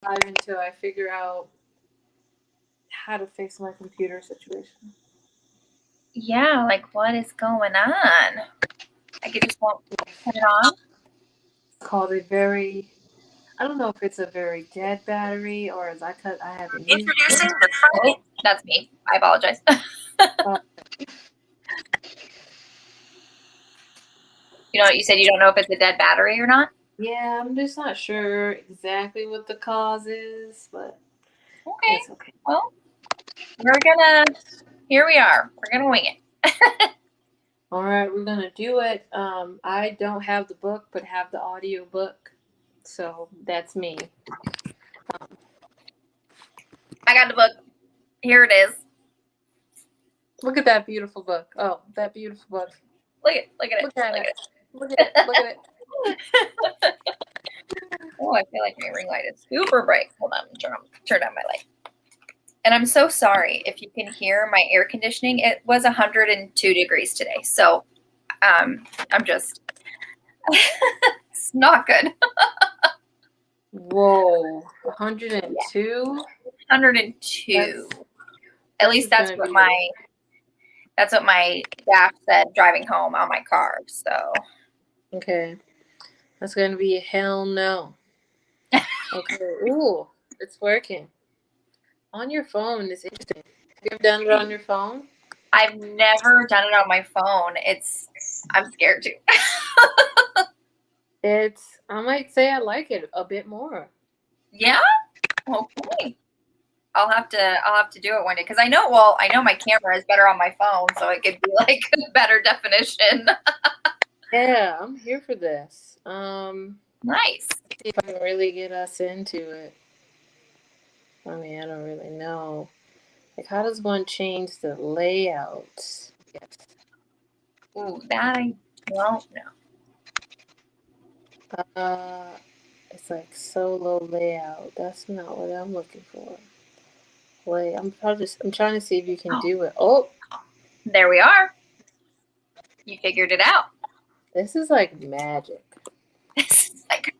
live until I figure out how to fix my computer situation. Yeah, like what is going on? I just won't turn it on. It's called a very, I don't know if it's a very dead battery or as I haven't used it. Introducing the front. Oh, that's me. I apologize. You said you don't know if it's a dead battery or not? Yeah, I'm just not sure exactly what the cause is, but Okay. it's okay. Well, here we are. We're going to wing it. All right, we're going to do it. I don't have the book, but have the audio book. So that's me. I got the book. Here it is. Look at that beautiful book. Oh, that beautiful book. Look at it. Look at it. Look at it. Oh, I feel like my ring light is super bright. Hold on, turn on my light. And I'm so sorry if you can hear my air conditioning. It was 102 degrees today, so I'm just it's not good. Whoa, 102. 102. At least that's what my dash said driving home on my car. So okay, that's gonna be a hell no. Okay. Ooh, it's working. On your phone is interesting. Have you ever done it on your phone? I've never done it on my phone. I'm scared to. I might say I like it a bit more. Yeah? Okay. I'll have to do it one day because I know my camera is better on my phone, so it could be like a better definition. Yeah, I'm here for this. Nice. See if I can really get us into it. I mean, I don't really know. Like, how does one change the layout? Yes. Ooh, that I don't know. It's like solo layout. That's not what I'm looking for. Wait, I'm trying to see if you can do it. Oh, there we are. You figured it out. This is like magic. This is like,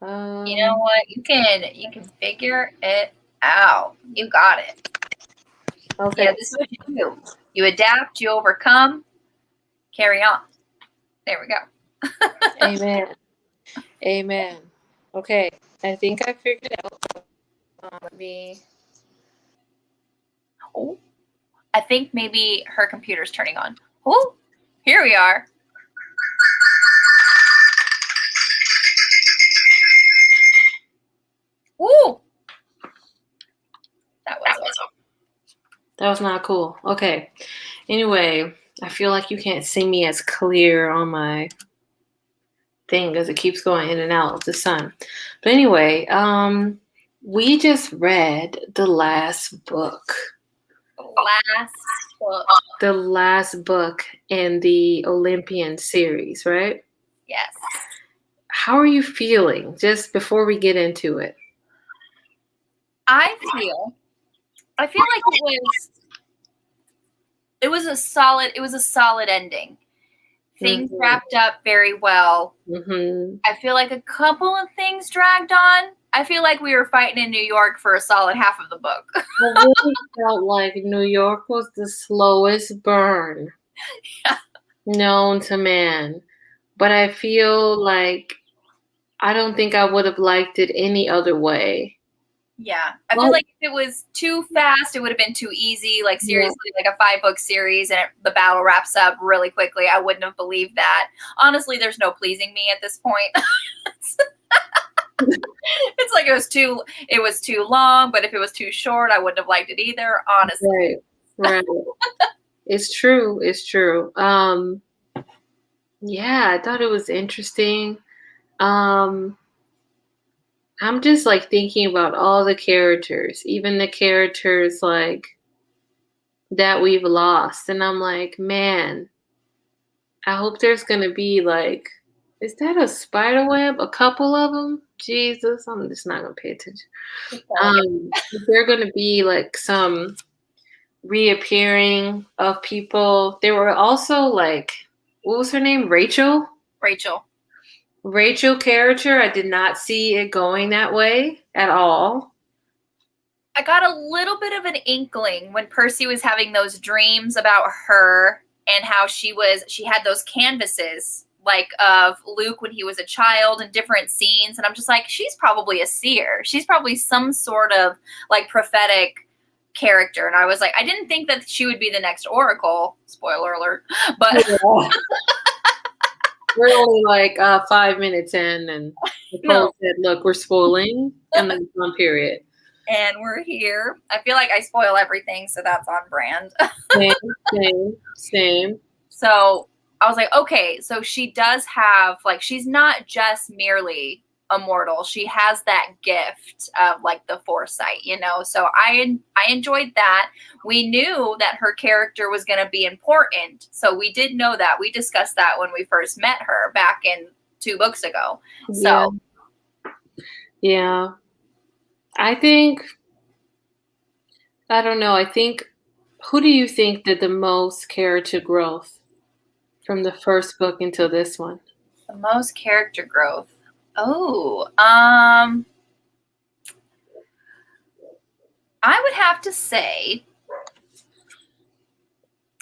you know what? You can figure it out. You got it. Okay. Yeah, this is what you do. You adapt, you overcome, carry on. There we go. Amen. Amen. Okay, I think I figured it out. Let me. Oh, I think maybe her computer's turning on. Oh, here we are. Ooh, that was not cool. Okay. Anyway, I feel like you can't see me as clear on my thing because it keeps going in and out of the sun. But anyway, we just read the last book. The last book in the Olympian series, right? Yes. How are you feeling just before we get into it? I feel like it was a solid ending. Things wrapped up very well. Mm-hmm. I feel like a couple of things dragged on. I feel like we were fighting in New York for a solid half of the book. I really felt like New York was the slowest burn known to man. But I feel like I don't think I would have liked it any other way. Yeah. I feel like if it was too fast, it would have been too easy. Like, seriously, like a 5-book series and the battle wraps up really quickly. I wouldn't have believed that. Honestly, there's no pleasing me at this point. It's like it was too long, but if it was too short, I wouldn't have liked it either, honestly. Right. It's true. Yeah, I thought it was interesting. I'm just like thinking about all the characters, even the characters like that we've lost. And I'm like, man, I hope there's going to be like, is that a spider web? A couple of them? Jesus, I'm just not going to pay attention. Is there going to be like some reappearing of people? There were also like, what was her name? Rachel. Rachel character, I did not see it going that way at all. I got a little bit of an inkling when Percy was having those dreams about her and how she had those canvases like of Luke when he was a child and different scenes. And I'm just like, she's probably a seer. She's probably some sort of like prophetic character. And I was like, I didn't think that she would be the next Oracle. Spoiler alert. But yeah. We're only like 5 minutes in, and Nicole said, look, we're spoiling, and then it's on period. And we're here. I feel like I spoil everything, so that's on brand. Same. So I was like, okay, so she does have, like, she's not just merely immortal. She has that gift of, like, the foresight, you know? So I enjoyed that. We knew that her character was going to be important. So we did know that. We discussed that when we first met her back in 2 books ago. So. Yeah. I don't know. I think, who do you think did the most character growth from the first book until this one? The most character growth. Oh, I would have to say,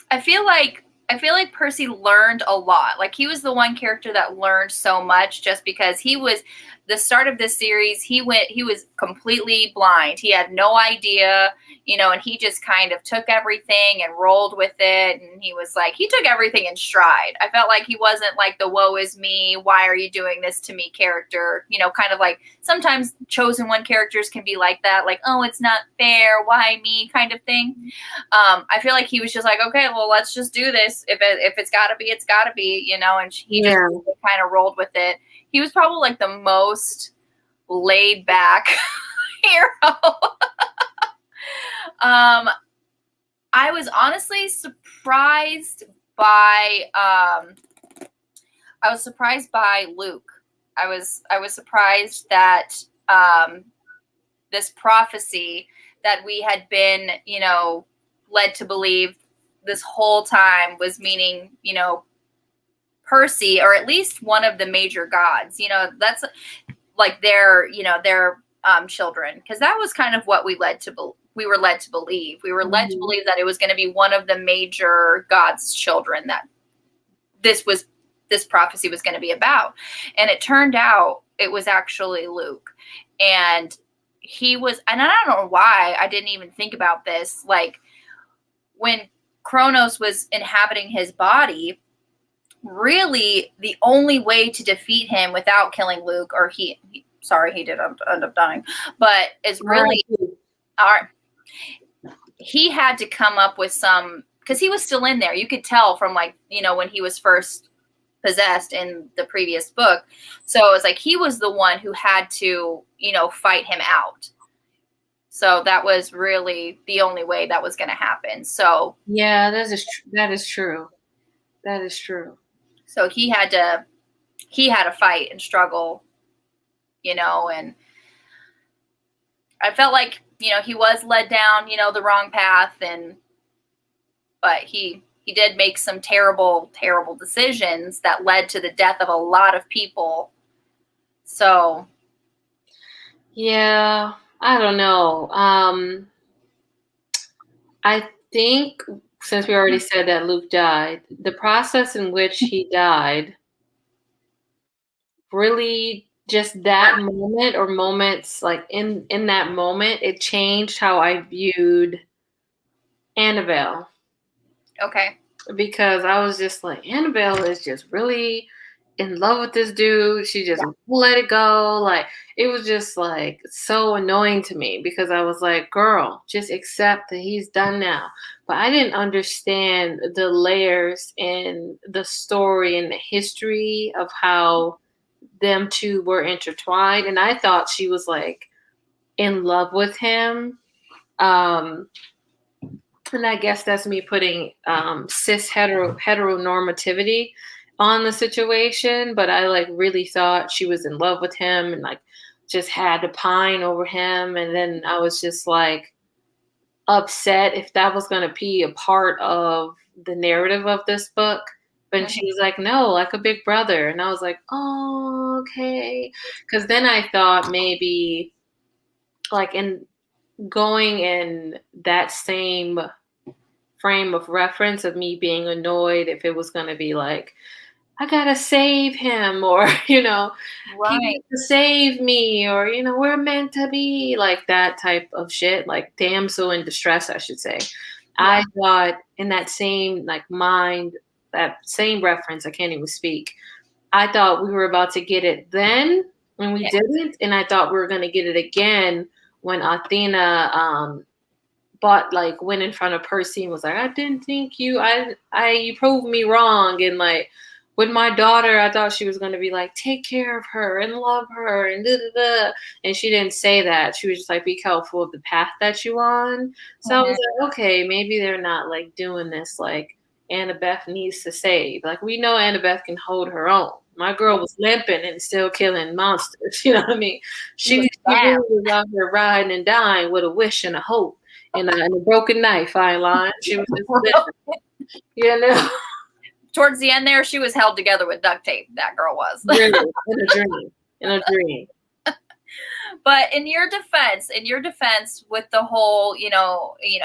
I feel like Percy learned a lot. Like, he was the one character that learned so much just because he was the start of this series. He was completely blind. He had no idea, you know, and he just kind of took everything and rolled with it. And he took everything in stride. I felt like he wasn't like the woe is me, why are you doing this to me character, you know, kind of like sometimes chosen one characters can be like that, like, oh, it's not fair, why me kind of thing. I feel like he was just like, okay, well, let's just do this. If it's gotta be, it's gotta be, you know, and he just kind of rolled with it. He was probably like the most laid back hero. I was honestly surprised by Luke. I was surprised that this prophecy that we had been, you know, led to believe this whole time was meaning, you know, Percy, or at least one of the major gods, you know, that's like their children, because that was kind of what we were led to believe. We were led to believe that it was going to be one of the major gods' children that this prophecy was going to be about. And it turned out it was actually Luke. And and I don't know why I didn't even think about this. Like, when Kronos was inhabiting his body, really the only way to defeat him without killing Luke, or he did end up dying, but is really he had to come up with some, because he was still in there. You could tell from, like, you know, when he was first possessed in the previous book. So it was like he was the one who had to, you know, fight him out. So that was really the only way that was going to happen. So yeah, that is true. So he had to fight and struggle, you know, and I felt like, you know, he was led down, you know, the wrong path, but he did make some terrible, terrible decisions that led to the death of a lot of people. So. Yeah, I don't know. I think, since we already said that Luke died, the process in which he died, really just that moment, or moments like in that moment, it changed how I viewed Annabelle. Okay. Because I was just like, Annabelle is just really in love with this dude. She just won't let it go. Like, it was just like so annoying to me, because I was like, girl, just accept that he's done now. But I didn't understand the layers in the story and the history of how them two were intertwined. And I thought she was like in love with him. And I guess that's me putting cis heteronormativity on the situation. But I like really thought she was in love with him and like just had to pine over him. And then I was just like upset if that was going to be a part of the narrative of this book. But she was like, no, like a big brother. And I was like, oh, okay. Because then I thought maybe like in going in that same frame of reference of me being annoyed if it was going to be like, I gotta save him, or he Right. needs to save me, or we're meant to be, like that type of shit, like damsel in distress, I should say. I thought in that same mind, that same reference, I can't even speak. I thought we were about to get it then when we didn't, and I thought we were gonna get it again when Athena went in front of Percy and was like, I didn't think you proved me wrong. And like with my daughter, I thought she was going to be like, take care of her and love her and da da da. And she didn't say that. She was just like, be careful of the path that you on. So I was like, okay, maybe they're not like doing this like Annabeth needs to save. Like we know Annabeth can hold her own. My girl was limping and still killing monsters. You know what I mean? She really was out there riding and dying with a wish and a hope. And a broken knife, fine line. She was just Towards the end there, she was held together with duct tape. That girl was. Really, in a dream. But in your defense, with the whole,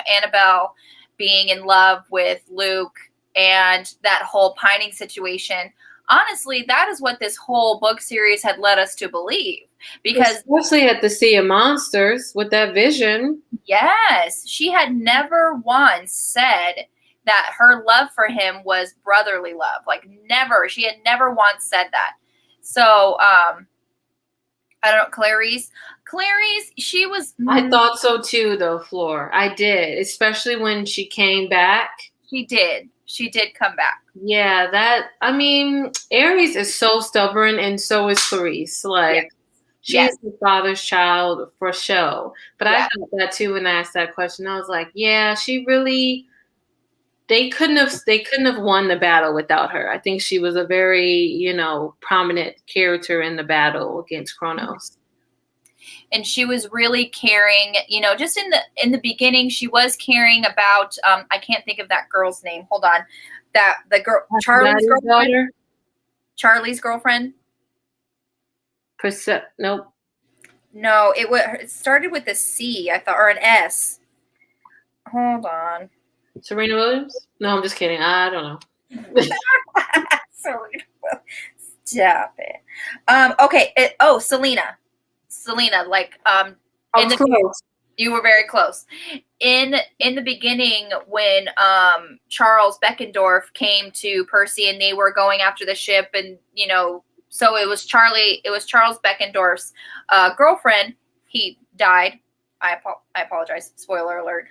Annabelle being in love with Luke and that whole pining situation, honestly, that is what this whole book series had led us to believe. Because especially at the Sea of Monsters with that vision. Yes, she had never once said that her love for him was brotherly love. Like never. She had never once said that. So, I don't know, Clarice, she was. I thought so too, though, Floor. I did, especially when she came back. She did come back. Yeah, Aries is so stubborn, and so is Clarice. Like, she's the father's child for show. But I thought that too when I asked that question. I was like, yeah, she really. They couldn't have won the battle without her. I think she was a very, prominent character in the battle against Kronos. And she was really caring, just in the beginning, she was caring about, I can't think of that girl's name. Hold on. The girl, Charlie's girlfriend. Charlie's girlfriend. Nope. No, it started with a C, I thought, or an S. Hold on. Serena Williams? No, I'm just kidding. I don't know. Stop it. Okay. Selena. Like, close. You were very close. In the beginning, when Charles Beckendorf came to Percy and they were going after the ship, and so it was Charles Beckendorf's girlfriend. He died. I apologize. Spoiler alert.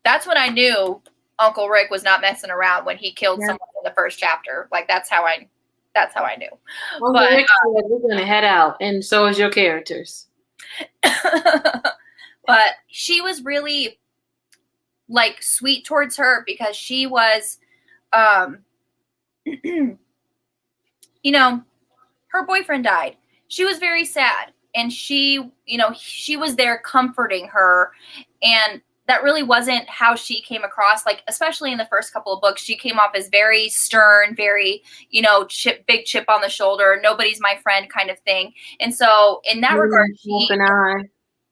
That's when I knew Uncle Rick was not messing around when he killed someone in the first chapter. Like that's how I knew. Uncle Rick said, we're gonna head out, and so is your characters. But she was really like sweet towards her because she was, her boyfriend died. She was very sad, and she was there comforting her, and that really wasn't how she came across. Like, especially in the first couple of books, she came off as very stern, very, big chip on the shoulder, nobody's my friend kind of thing. And so in that regard,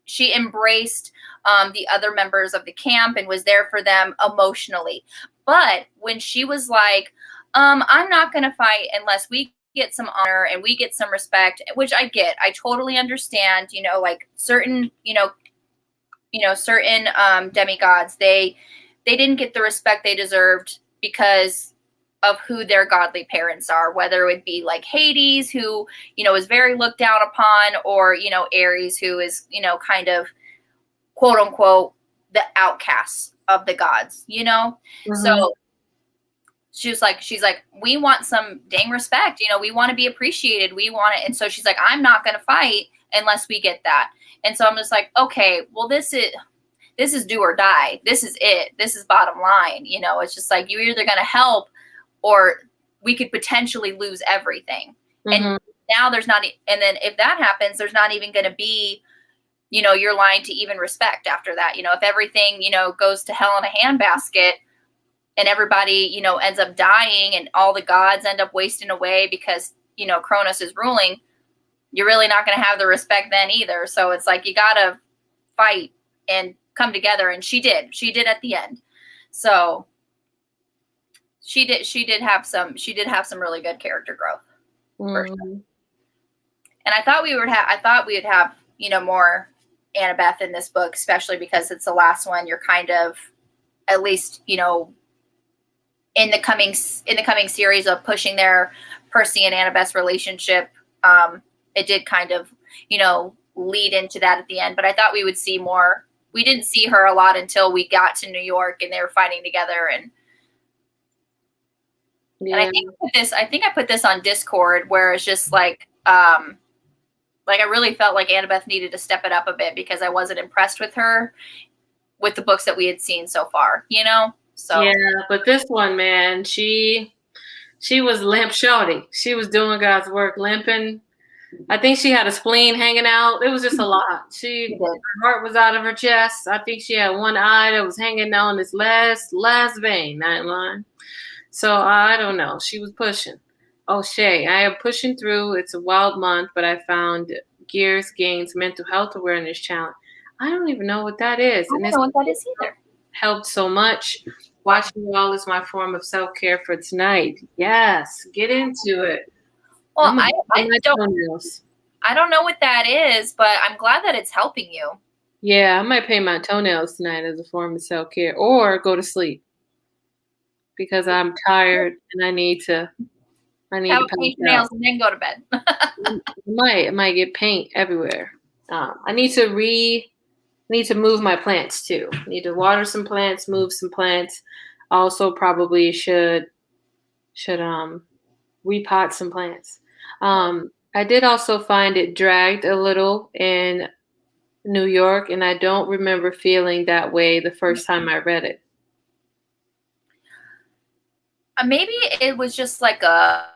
she embraced the other members of the camp and was there for them emotionally. But when she was like, I'm not going to fight unless we get some honor and we get some respect, which I get. I totally understand, like certain, certain demigods, they didn't get the respect they deserved because of who their godly parents are, whether it be like Hades, who, is very looked down upon, or, Ares, who is, kind of quote unquote, the outcasts of the gods, Mm-hmm. So she's like, we want some dang respect, we want to be appreciated. We want it. And so she's like, I'm not going to fight unless we get that. And so I'm just like, okay, well, this is do or die. This is it. This is bottom line. It's just like, you're either going to help or we could potentially lose everything. Mm-hmm. And now there's not, and then if that happens, there's not even going to be, your line to even respect after that. If everything, goes to hell in a handbasket, and everybody, you know, ends up dying and all the gods end up wasting away because, you know, Kronos is ruling, you're really not going to have the respect then either. So it's like, you got to fight and come together. And she did at the end. So she did have some really good character growth. For sure. And I thought we would have, you know, more Annabeth in this book, especially because it's the last one. You're kind of, at least, you know, in the coming series of pushing their Percy and Annabeth's relationship, it did kind of, you know, lead into that at the end. But I thought we would see more. We didn't see her a lot until we got to New York and they were fighting together. And Yeah. and I think I put this on Discord where it's just like I really felt like Annabeth needed to step it up a bit because I wasn't impressed with her with the books that we had seen so far, you know? So Yeah, but this one, man, she was limp shorty. She was doing God's work, limping. I think she had a spleen hanging out. It was just a lot. Her heart was out of her chest. I think she had one eye that was hanging down this last vein, that line. So I don't know. She was pushing. Oh, Shay, I am pushing through. It's a wild month, but I found Gears Gains Mental Health Awareness Challenge. I don't even know what that is. I don't know what that is either. Helped so much. Watching you all is my form of self-care for tonight. Yes, get into it. Well, I don't know what that is, but I'm glad that it's helping you. Yeah, I might paint my toenails tonight as a form of self-care or go to sleep because I'm tired and I need to paint your nails and then go to bed. I might get paint everywhere. I need to move my plants too. Need to water some plants, move some plants. Also probably should repot some plants. I did also find it dragged a little in New York, and I don't remember feeling that way the first time I read it. Maybe it was just like a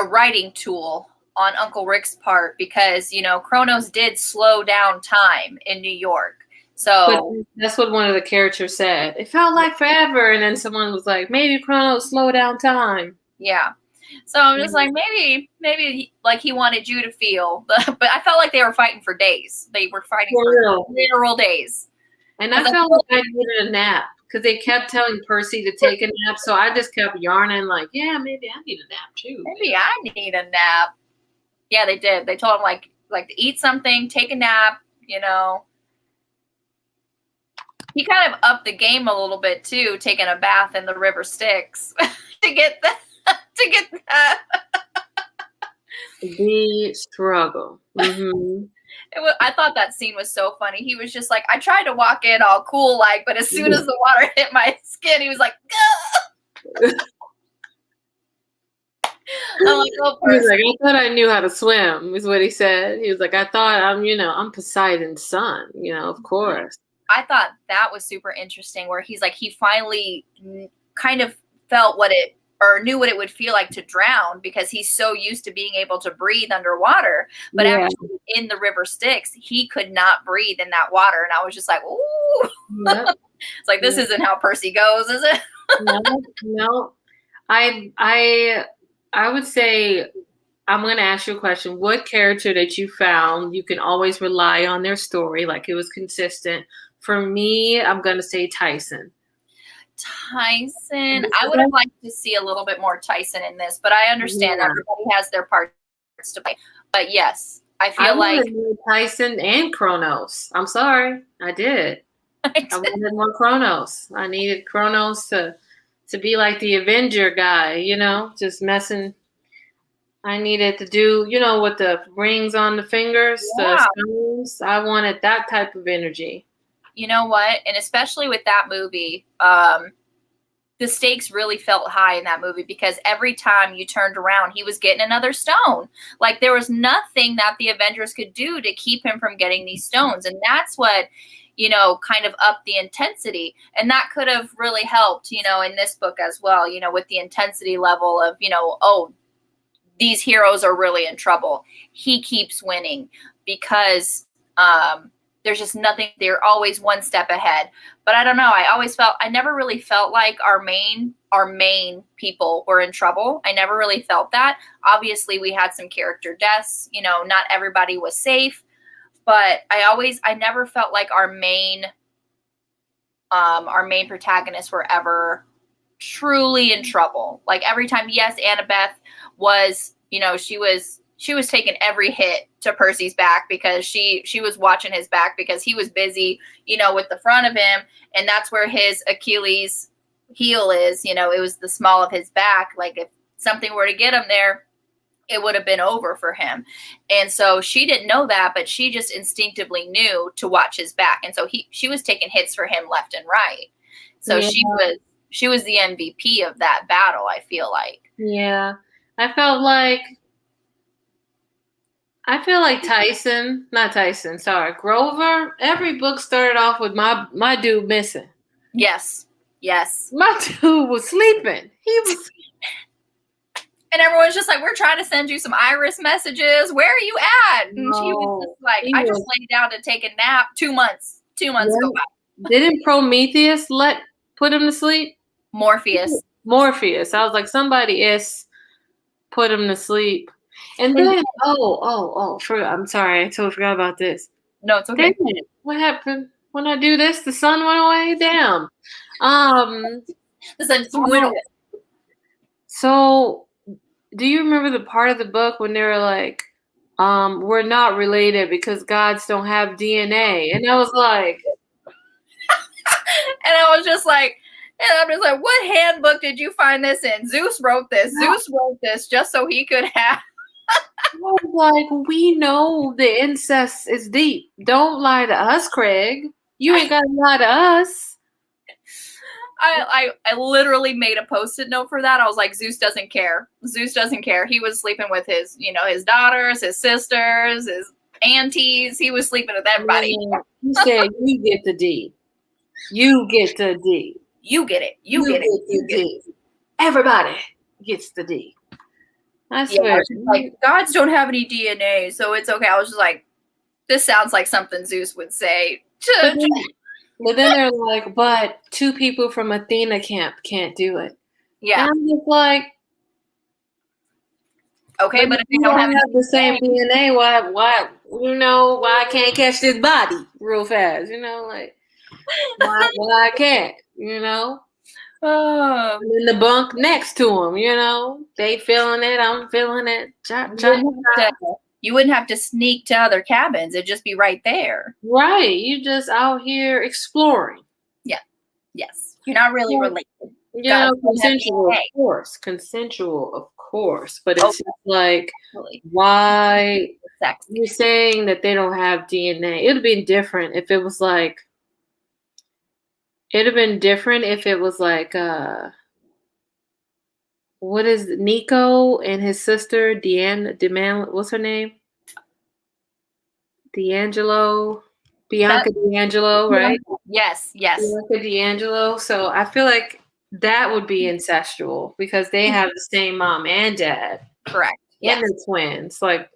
writing tool on Uncle Rick's part because, you know, Kronos did slow down time in New York. So but that's what one of the characters said. It felt like forever, and then someone was like, maybe Kronos slow down time. Yeah. So I'm just like, maybe like he wanted you to feel, but I felt like they were fighting for days. They were fighting for literal days. And I felt like I needed a nap because they kept telling Percy to take a nap. So I just kept yarning like, yeah, maybe I need a nap too. Maybe I need a nap. Yeah, they did. They told him like to eat something, take a nap, you know. He kind of upped the game a little bit too, taking a bath in the river Styx to get that. The struggle. Mm-hmm. I thought that scene was so funny. He was just like, I tried to walk in all cool like, but as soon as the water hit my skin, he was like, I'm like, oh, he was like, I thought I knew how to swim, is what he said. He was like, I thought I'm Poseidon's son, of course. I thought that was super interesting where he's like, he finally kind of felt knew what it would feel like to drown because he's so used to being able to breathe underwater. But actually in the river Styx, he could not breathe in that water. And I was just like, ooh. Yep. It's like, this isn't how Percy goes, is it? No. I would say, I'm going to ask you a question. What character that you found you can always rely on their story, like it was consistent? For me, I'm going to say Tyson. I would have liked to see a little bit more Tyson in this, but I understand everybody has their parts to play. But yes, I feel like Tyson and Kronos. I'm sorry, I did. I wanted more Kronos. I needed Kronos to be like the Avenger guy, just messing. I needed to do, with the rings on the fingers, the stones. I wanted that type of energy. You know what? And especially with that movie, the stakes really felt high in that movie because every time you turned around, he was getting another stone. Like there was nothing that the Avengers could do to keep him from getting these stones. And that's what, kind of upped the intensity. And that could have really helped, in this book as well, with the intensity level of, these heroes are really in trouble. He keeps winning because, there's just nothing. They're always one step ahead. But I don't know. I never really felt like our main people were in trouble. I never really felt that. Obviously, we had some character deaths. You know, not everybody was safe. But I never felt like our main protagonists were ever truly in trouble. Like every time, yes, Annabeth was, you know, she was taking every hit to Percy's back because she was watching his back because he was busy, you know, with the front of him. And that's where his Achilles heel is, you know, it was the small of his back. Like if something were to get him there, it would have been over for him. And so she didn't know that, but she just instinctively knew to watch his back. And so she was taking hits for him left and right. So Yeah. she was the MVP of that battle, I feel like. Yeah. I feel like Grover, every book started off with my dude missing. Yes. My dude was sleeping. He was and everyone's just like, we're trying to send you some Iris messages. Where are you at? And she was just like, I just laid down to take a nap. 2 months. 2 months go by. Didn't Prometheus put him to sleep? Morpheus. I was like, somebody put him to sleep. And then, I'm sorry, I totally forgot about this. No, it's okay. Damn it. What happened when I do this? The sun went away. Damn. The sun just went away. So, do you remember the part of the book when they were like, we're not related because gods don't have DNA? And I was like, and I'm just like, what handbook did you find this in? Zeus wrote this. Zeus wrote this just so he could have. I was like, we know the incest is deep. Don't lie to us, Craig. You ain't got to lie to us. I literally made a Post-it note for that. I was like, Zeus doesn't care. Zeus doesn't care. He was sleeping with his, you know, his daughters, his sisters, his aunties. He was sleeping with everybody. He said, you get the D. You get the D. You get it. You get it. Everybody gets the D. I swear. Like, gods don't have any DNA, so it's okay. I was just like, this sounds like something Zeus would say. But then they're like, but 2 people from Athena camp can't do it. Yeah. And I'm just like, okay, but if you don't have the same DNA, why I can't catch this body real fast? You know, like, why I can't, you know? And in the bunk next to him, you know, they feeling it, I'm feeling it. You wouldn't have to sneak to other cabins. It'd just be right there. Right. You just out here exploring. Yeah. Yes. You're not really related. Yeah, consensual, of course. But it's just like, why you're saying that they don't have DNA? It would have been different if it was like, what is Nico and his sister, what's her name? Bianca D'Angelo, right? Yes. Bianca D'Angelo. So I feel like that would be incestual because they have the same mom and dad. Correct. And they're twins. Like,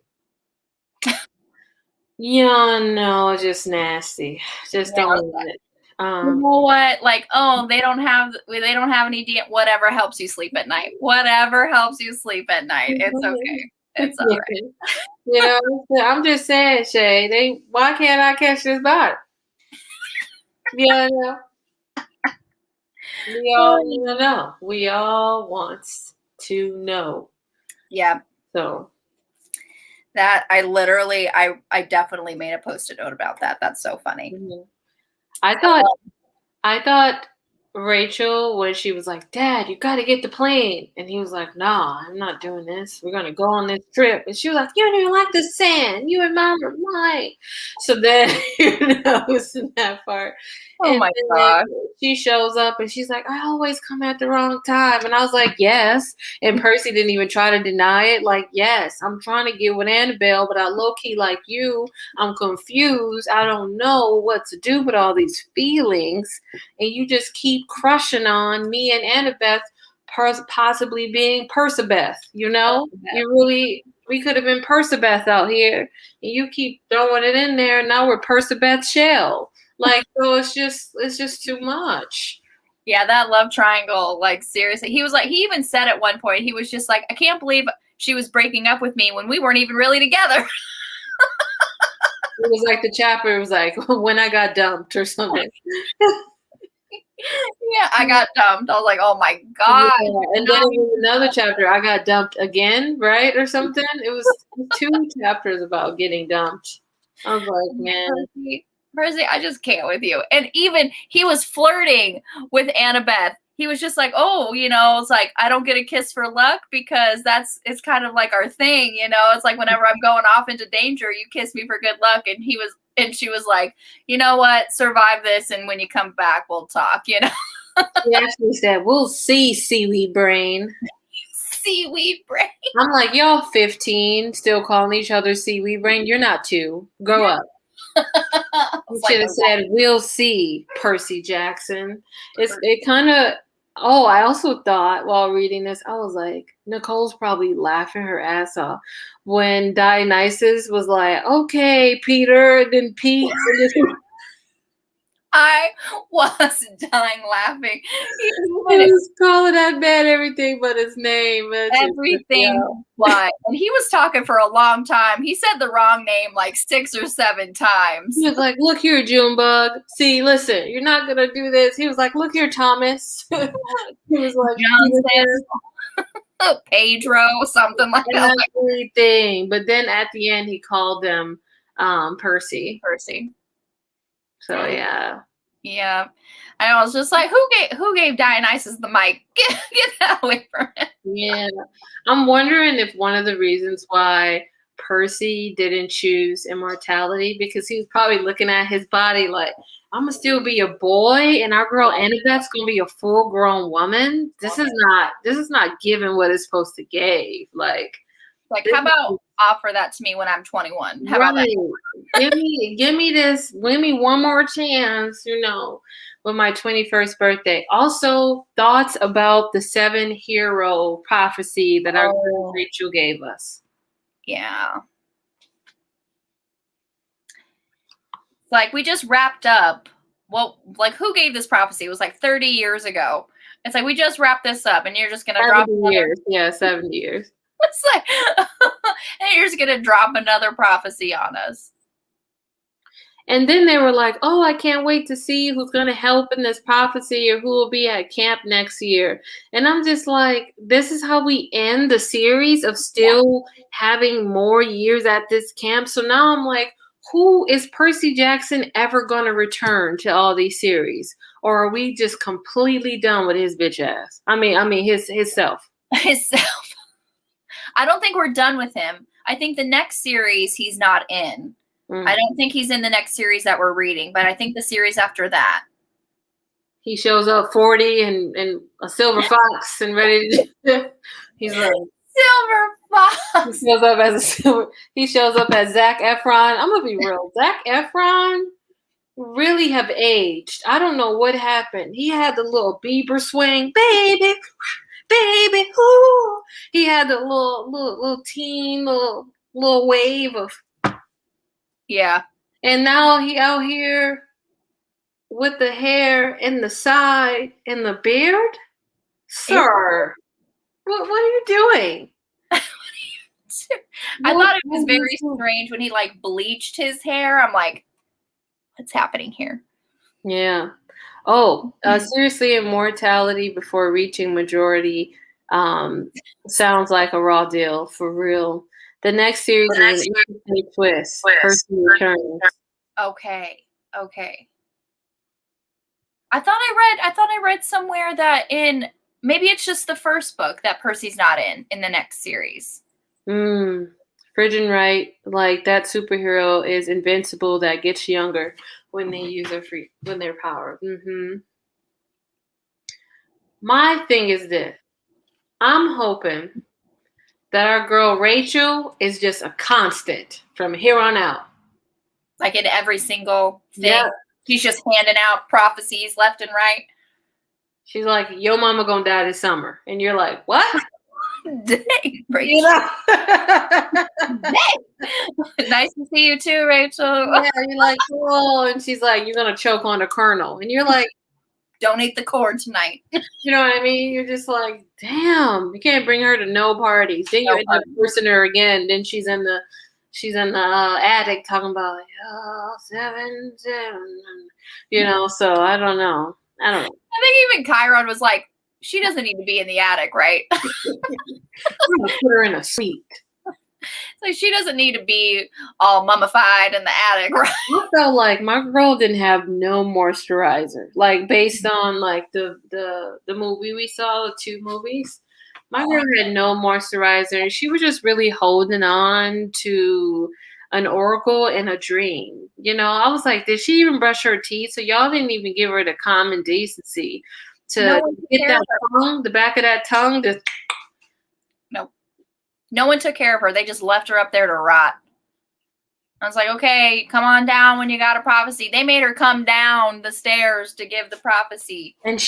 no, just nasty. Just don't want it. You know what? Like, they don't have any DNA. Whatever helps you sleep at night. Whatever helps you sleep at night. It's okay. It's all right. You know, I'm just saying, Shay. Why can't I catch this body? Yeah. We all know. We all want to know. Yeah. So that I definitely made a Post-it note about that. That's so funny. Mm-hmm. I thought Rachel, when she was like, Dad, you got to get the plane. And he was like, nah, I'm not doing this. We're going to go on this trip. And she was like, you don't even like the sand. You and Mom are mine. So then, it's in that part. Oh, my God. She shows up and she's like, I always come at the wrong time. And I was like, yes. And Percy didn't even try to deny it. Like, yes, I'm trying to get with Annabelle, but I low-key like you. I'm confused. I don't know what to do with all these feelings. And you just keep crushing on me and Annabeth possibly being Persabeth, you know? You really We could have been Persabeth out here, and you keep throwing it in there. And now we're Persabeth Shell. Like, so it's just too much. Yeah, that love triangle, like, seriously. He was like, he even said at one point, he was just like, I can't believe she was breaking up with me when we weren't even really together. It was like the chapter, it was like, when I got dumped or something. Yeah, I got dumped. I was like, oh my God. Yeah. And then it was another chapter, I got dumped again, right? Or something. It was 2 chapters about getting dumped. I was like, man. Percy, I just can't with you. And even he was flirting with Annabeth. He was just like, oh, you know, it's like, I don't get a kiss for luck because it's kind of like our thing, you know. It's like whenever I'm going off into danger, you kiss me for good luck. And she was like, you know what, survive this, and when you come back, we'll talk, you know. He actually said, we'll see, seaweed brain. Seaweed brain. I'm like, y'all 15, still calling each other seaweed brain. You're not 2. Grow up. You should have said, we'll see, Percy Jackson. It kind of, I also thought while reading this, I was like, Nicole's probably laughing her ass off when Dionysus was like, okay, Peter, and then Pete. I was dying laughing. He was calling that man everything but his name. Everything but. And he was talking for a long time. He said the wrong name like 6 or 7 times. He was like, look here, Junebug. See, listen, you're not going to do this. He was like, look here, Thomas. He was like, Pedro, something like that. Everything. But then at the end, he called them Percy. So yeah. Yeah. I was just like, who gave Dionysus the mic? Get that away from him. Yeah. I'm wondering if one of the reasons why Percy didn't choose immortality, because he was probably looking at his body like, I'm gonna still be a boy and our girl Annabeth's gonna be a full grown woman. This is not giving what it's supposed to give. Like how about offer that to me when I'm 21? How about that? give me this. Give me one more chance, you know, with my 21st birthday. Also, thoughts about the 7 hero prophecy that our girl Rachel gave us. Yeah. Like, we just wrapped up. Well, like, who gave this prophecy? It was like 30 years ago. It's like, we just wrapped this up and you're just going to drop 70 years. Yeah, 70 years. It's like, and you're just going to drop another prophecy on us. And then they were like, oh, I can't wait to see who's going to help in this prophecy or who will be at camp next year. And I'm just like, this is how we end the series of still having more years at this camp. So now I'm like, who is Percy Jackson ever going to return to all these series? Or are we just completely done with his bitch ass? I mean, his self. His self. I don't think we're done with him. I think the next series he's not in. I don't think he's in the next series that we're reading, but I think the series after that. He shows up 40 and a silver fox and ready to. He's like silver fox. He shows up as Zac Efron. I'm gonna be real. Zac Efron really have aged. I don't know what happened. He had the little Bieber swing, baby. Baby, ooh. He had the little teen, little wave of. Yeah. And now he out here with the hair in the side and the beard. Sir, what are you doing? I thought it was very strange when he like bleached his hair. I'm like, what's happening here? Yeah. Seriously, immortality before reaching majority sounds like a raw deal for real. The next series is an interesting twist. Percy returns. Okay. I thought I read somewhere that maybe it's just the first book that Percy's not in the next series. Friggin' right. Like that superhero is invincible that gets younger when they use their power. My thing is this. I'm hoping that our girl Rachel is just a constant from here on out. Like in every single thing. Yeah. She's just handing out prophecies left and right. She's like, yo mama gonna die this summer. And you're like, what? Dang, Rachel. You know? Nice to see you too, Rachel. Yeah, you're like, oh, and she's like, you're gonna choke on the kernel, and you're like, don't eat the corn tonight. You know what I mean? You're just like, damn, you can't bring her to no parties. Then you end up forcing her again. Then she's in the attic talking about like, oh, 7, 7. You know, so I don't know. I think even Chiron was like, she doesn't need to be in the attic, right? I'm gonna put her in a suite. So she doesn't need to be all mummified in the attic, right? I felt like my girl didn't have no moisturizer. Like based on like the movie we saw, the 2 movies, my girl had no moisturizer, and she was just really holding on to an oracle and a dream. You know, I was like, did she even brush her teeth? So y'all didn't even give her the common decency to get that tongue, the back of that tongue, to. Nope. No one took care of her. They just left her up there to rot. I was like, okay, come on down when you got a prophecy. They made her come down the stairs to give the prophecy. And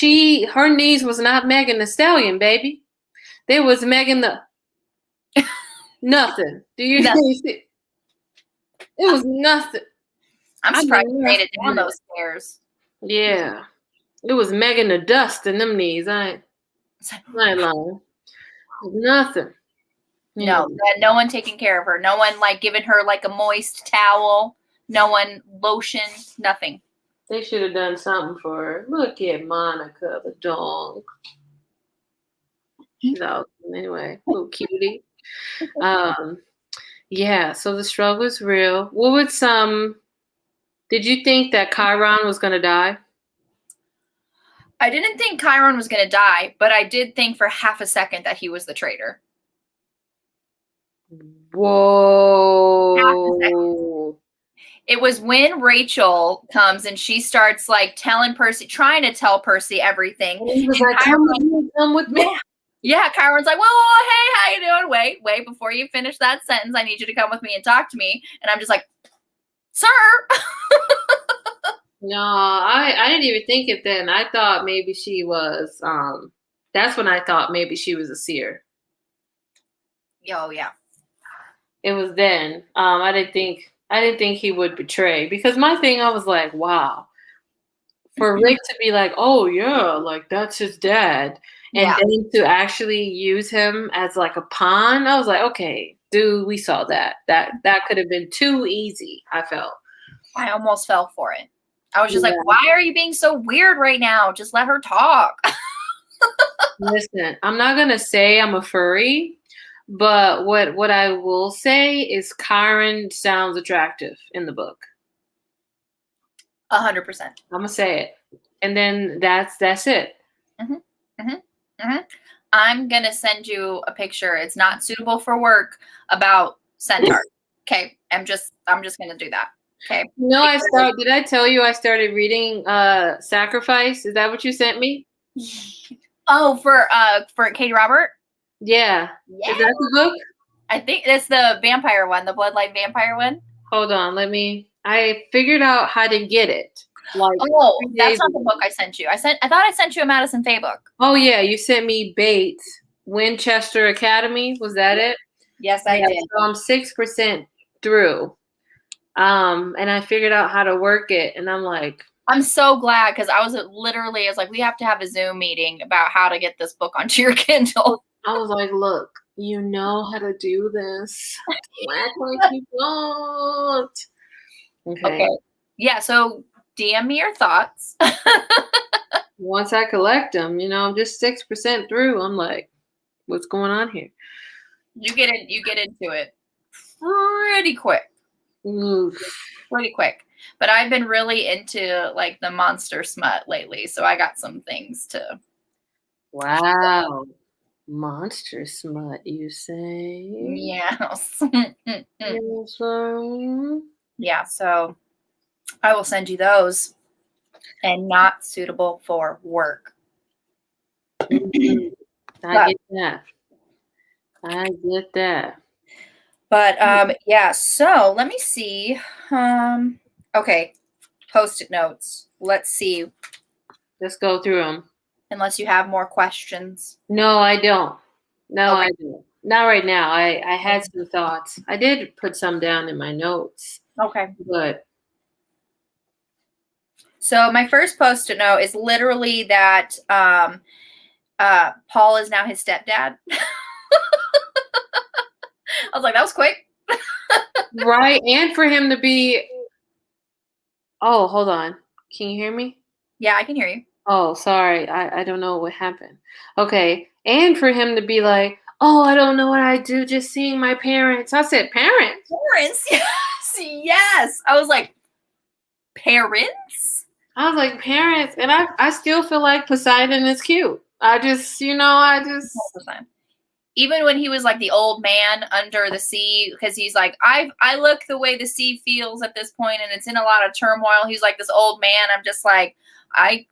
her knees was not Megan Thee Stallion, baby. They was Megan the nothing. Do you see? It was nothing. I'm surprised you made it down those stairs. Yeah. It was Megan the dust in them knees. I ain't lying. Nothing. No, no one taking care of her. No one like giving her like a moist towel. No one lotion. Nothing. They should have done something for her. Look at Monica, the dog. She's out anyway. Little cutie. Yeah. So the struggle is real. What would Did you think that Chiron was gonna die? I didn't think Chiron was gonna die, but I did think for half a second that he was the traitor. Whoa. It was when Rachel comes and she starts like trying to tell Percy everything. And he was like, come with me. Yeah, Chiron's like, whoa, hey, how you doing? Wait, before you finish that sentence, I need you to come with me and talk to me. And I'm just like, sir. No, I didn't even think it then. I thought maybe she was, that's when I thought maybe she was a seer. Oh, yeah. It was then. I didn't think he would betray, because my thing, I was like, wow, for Rick to be like, oh yeah, like that's his dad, and then to actually use him as like a pawn, I was like, okay, dude, we saw that could have been too easy. I felt. I almost fell for it. I was just like, why are you being so weird right now? Just let her talk. Listen, I'm not gonna say I'm a furry. But what I will say is Chiron sounds attractive in the book. 100%. I'm gonna say it, and then that's it. I'm gonna send you a picture. It's not suitable for work about centaur. Okay, I'm just gonna do that. Okay. No, did I tell you I started reading Sacrifice? Is that what you sent me? Oh, for Katie Robert? Yeah. Is that the book? I think that's the vampire one, the Bloodlight vampire one. Hold on, I figured out how to get it. Like, that's not the book I sent you. I thought I sent you a Madison Faye book. Oh yeah, you sent me Bates, Winchester Academy. Was that it? Yes, I did. So I'm 6% through. And I figured out how to work it, and I'm like, I'm so glad, because I was like, we have to have a Zoom meeting about how to get this book onto your Kindle. I was like, look, you know how to do this. Act like you don't. Okay. Yeah, so DM me your thoughts. Once I collect them, I'm just 6% through. I'm like, what's going on here? You get into it pretty quick. Oof. Pretty quick. But I've been really into like the monster smut lately, so I got some things to. Wow. Monster smut, you say? Yes. Yeah, so I will send you those, and not suitable for work. I get that. But yeah, so let me see. Okay, Post-it notes. Let's see. Let's go through them. Unless you have more questions. No, I don't. No, Okay. I don't. Not right now. I had some thoughts. I did put some down in my notes, Okay. but So my first post-it note is literally that Paul is now his stepdad. I was like, that was quick. right, and for him to be. Oh, hold on. Can you hear me? Yeah, I can hear you. Oh, sorry. I don't know what happened. Okay, and for him to be like, oh, I don't know what I do. Just seeing my parents. I said, parents. Parents, yes, yes. I was like, parents? I was like, parents, and I still feel like Poseidon is cute. I just, I just. 100%. Even when he was like the old man under the sea, because he's like, I look the way the sea feels at this point, and it's in a lot of turmoil. He's like this old man. I'm just like,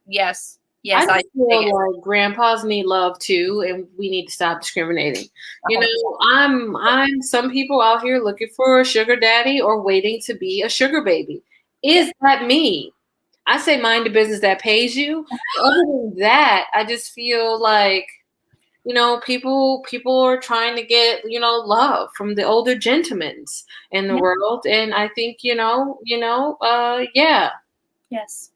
yes, I feel like grandpas need love too, and we need to stop discriminating. I'm some people out here looking for a sugar daddy or waiting to be a sugar baby. Is that me? I say mind the business that pays you. Other than that, I just feel like people are trying to get love from the older gentlemen in the world, and I think yeah. Yes.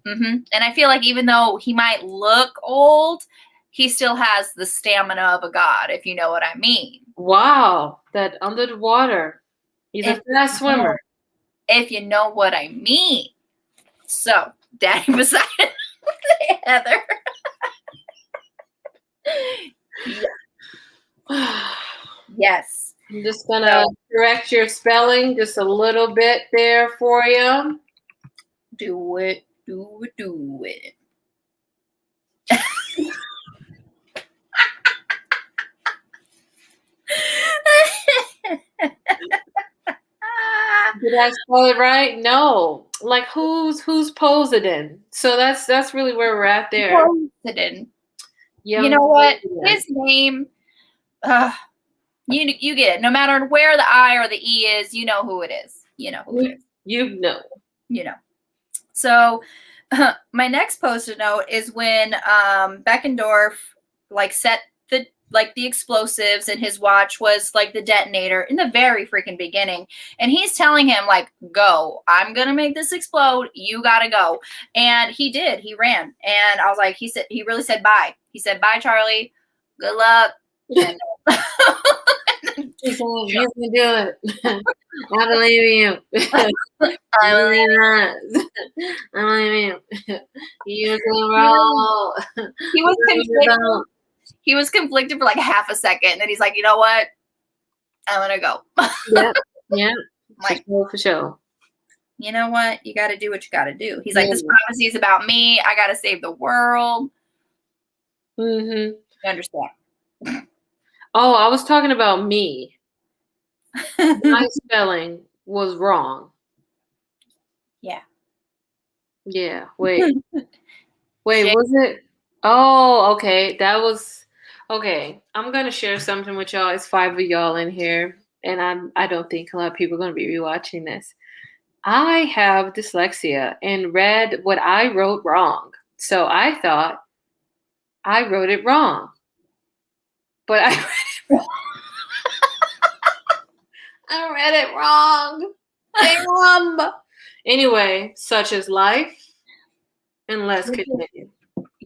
Mm-hmm. And I feel like even though he might look old, he still has the stamina of a god, if you know what I mean. Wow, that under the water, he's a fast swimmer. If you know what I mean. So, Daddy Poseidon, Heather. Yes. I'm just gonna correct your spelling just a little bit there for you. Do it. Do it. Do it. Did I spell it right? No. Like who's Poseidon? So that's really where we're at there. Poseidon. You know what? His name. You get it. No matter where the I or the E is, you know who it is. You know who it is. You know. You know. So my next post-it note is when Beckendorf set the explosives, and his watch was like the detonator in the very freaking beginning. And he's telling him like, go, I'm going to make this explode. You got to go. And he did. He ran. And I was like, he really said bye. He said, bye, Charlie. Good luck. And you can do it. I believe you. I believe that. I believe you. You can roll. He was conflicted for like half a second, and then he's like, you know what? I'm gonna go. Yeah. Like for sure. You know what? You got to do what you got to do. He's like, this prophecy is about me. I got to save the world. Mm-hmm. You understand? Oh, I was talking about me. My spelling was wrong. Yeah. Yeah. Wait, was it? Oh, okay. That was okay. I'm gonna share something with y'all. It's 5 of y'all in here, and I don't think a lot of people are gonna be rewatching this. I have dyslexia and read what I wrote wrong. So I thought I wrote it wrong. But I read it wrong. I read it wrong. Damn. Anyway, such is life. And let's continue.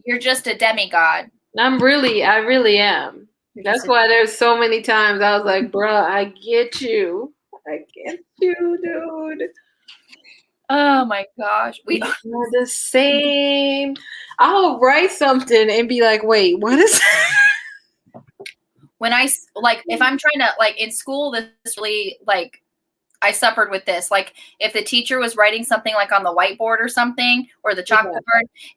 You're just a demigod. I really am. That's why there's so many times I was like, bruh, I get you. I get you, dude. Oh my gosh. We are the same. I'll write something and be like, wait, what is that? When if I'm trying to, in school, this really, I suffered with this. Like, if the teacher was writing something like on the whiteboard or something, or the chalkboard,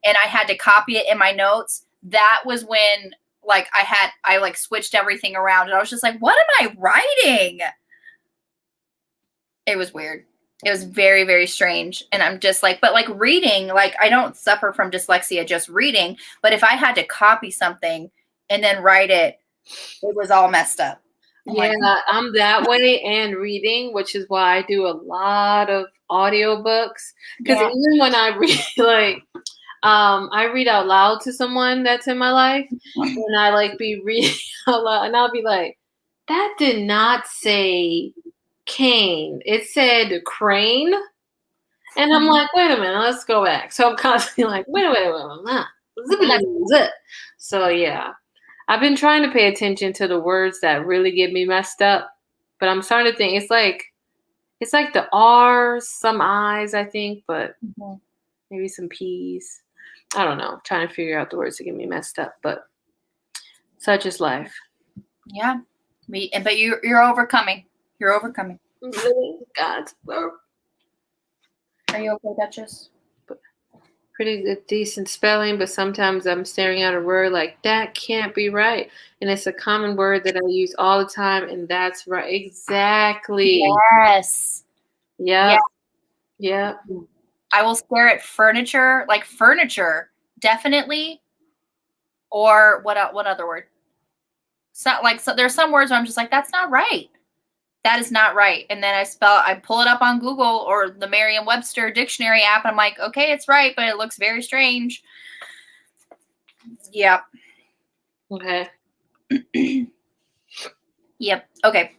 and I had to copy it in my notes, that was when, I switched everything around, and I was just like, what am I writing? It was weird. It was very, very strange. And I'm just like, but reading, I don't suffer from dyslexia just reading, but if I had to copy something and then write it, it was all messed up. Yeah, I'm that way, and reading, which is why I do a lot of audiobooks. Because even when I read, I read out loud to someone that's in my life, and I like be reading out loud, and I'll be like, that did not say cane. It said crane. And I'm like, wait a minute, let's go back. So I'm constantly like, wait. So yeah, I've been trying to pay attention to the words that really get me messed up, but I'm starting to think it's like the R's, some I's, I think, but maybe some P's. I don't know. I'm trying to figure out the words that get me messed up, but such is life. Yeah, but you're overcoming. You're overcoming. God's word. Are you okay, Duchess? Pretty good, decent spelling, but sometimes I'm staring at a word like, that can't be right. And it's a common word that I use all the time, and that's right. Exactly. Yes. Yeah. Yeah. I will stare at furniture, like furniture, definitely. Or what other word? So there's some words where I'm just like, that's not right. That is not right. And then I pull it up on Google or the Merriam-Webster dictionary app, and I'm like, okay, it's right, but it looks very strange. Yep. Okay. Yep. Okay.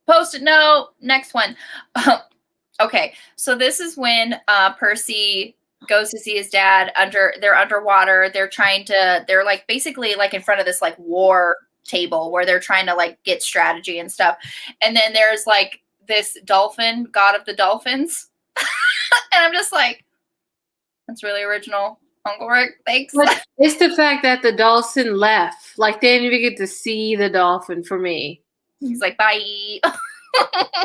Post-it note. Next one. Okay. So this is when Percy goes to see his dad they're underwater. They're like basically like in front of this like war table where they're trying to like get strategy and stuff. And then there's like this dolphin, god of the dolphins. And I'm just like, that's really original, Uncle Rick. Thanks. But it's the fact that the dolphin left. Like, they didn't even get to see the dolphin for me. He's like, bye.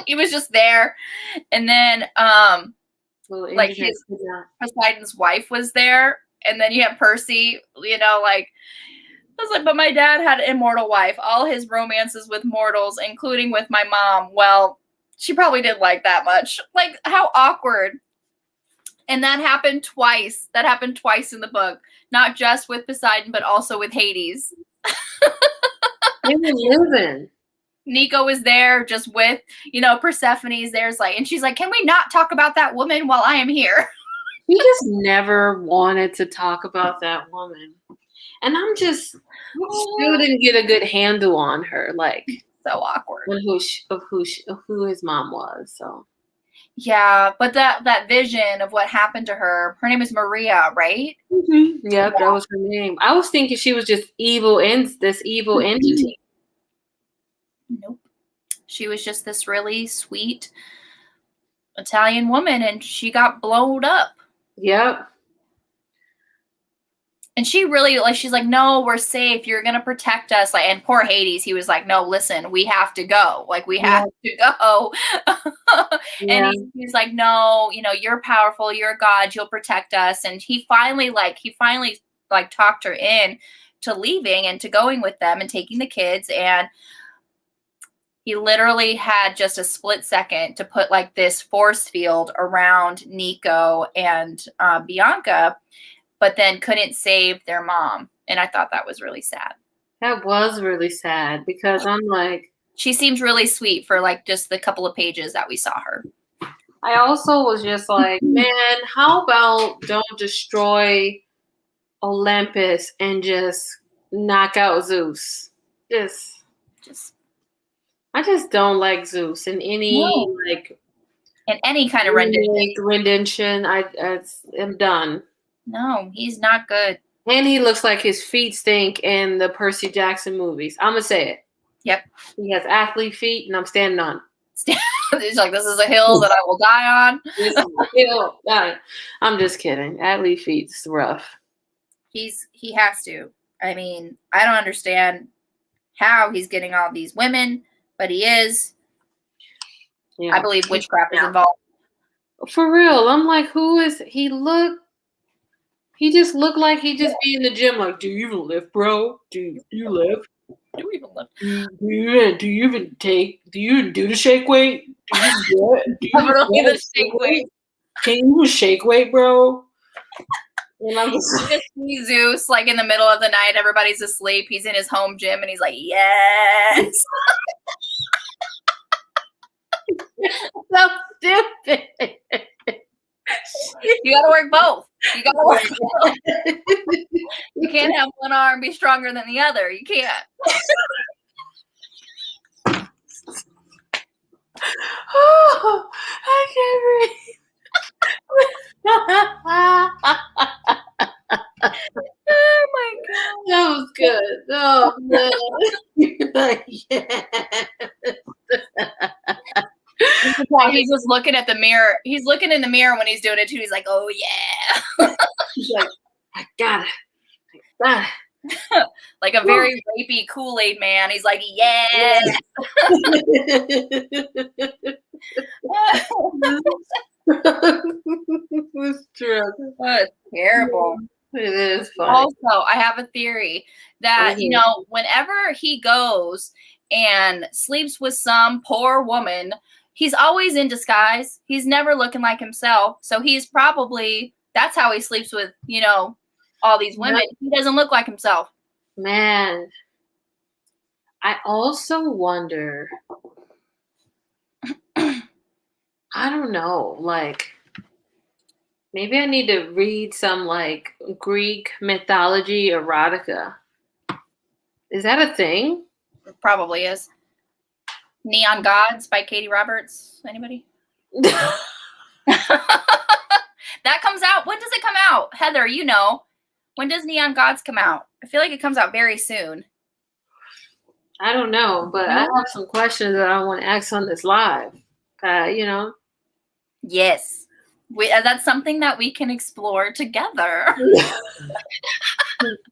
He was just there. And then like Poseidon's wife was there. And then you have Percy, like, I was like, but my dad had an immortal wife. All his romances with mortals, including with my mom. Well, she probably didn't like that much. Like, how awkward. And that happened twice. That happened twice in the book. Not just with Poseidon, but also with Hades. They were living. Nico was there just with, Persephone's there. And she's like, can we not talk about that woman while I am here? He just never wanted to talk about that woman. And I'm just still didn't get a good handle on her, like so awkward. Of who his mom was. So yeah, but that vision of what happened to her name is Maria, right? Mm-hmm. Yep, that was her name. I was thinking she was just evil this evil entity. Nope, she was just this really sweet Italian woman, and she got blown up. Yep. And she really, she's like, no, we're safe. You're going to protect us. And poor Hades, he was like, no, listen, we have to go. We have to go. And he's like, no, you're powerful. You're a god. You'll protect us. And he finally talked her in to leaving and to going with them and taking the kids. And he literally had just a split second to put this force field around Nico and Bianca, but then couldn't save their mom. And I thought that was really sad. That was really sad because I'm like... She seems really sweet for just the couple of pages that we saw her. I also was just like, man, how about don't destroy Olympus and just knock out Zeus? I just don't like Zeus in any in any kind of rendition. I'm done. No, he's not good. And he looks like his feet stink in the Percy Jackson movies. I'm going to say it. Yep. He has athlete feet, and I'm standing on. He's like, this is a hill that I will die on. This is a hill. I'm just kidding. Athlete feet's rough. He has to. I mean, I don't understand how he's getting all these women, but he is. Yeah. I believe witchcraft is involved. For real. I'm like, who is he? He just looked like he just be in the gym like, do you even lift, bro? Do you lift? Do you even lift? Do you even do the shake weight? Do you do it? Do you do the shake weight? Can you do shake weight, bro? And I'm just see Zeus in the middle of the night, everybody's asleep. He's in his home gym and he's like, yes. So stupid. You gotta work both. You gotta work it out. You can't have one arm be stronger than the other. You can't. Oh, I can't Oh my god. That was good. Oh man. Like, yeah. He's just looking at the mirror. He's looking in the mirror when he's doing it too. He's like, oh yeah. He's like, I got it. Like a very rapey Kool-Aid man. He's like, yeah. It's true. That's terrible. It is funny. Also, I have a theory that, whenever he goes and sleeps with some poor woman, he's always in disguise. He's never looking like himself. So he's probably, that's how he sleeps with, all these women. Yep. He doesn't look like himself. Man, I also wonder, I don't know, like, maybe I need to read some, like, Greek mythology erotica. Is that a thing? It probably is. Neon Gods by Katie Roberts. Anybody? That comes out. When does it come out? Heather, when does Neon Gods come out? I feel like it comes out very soon. I don't know, but I have some questions that I want to ask on this live. Yes. That's something that we can explore together.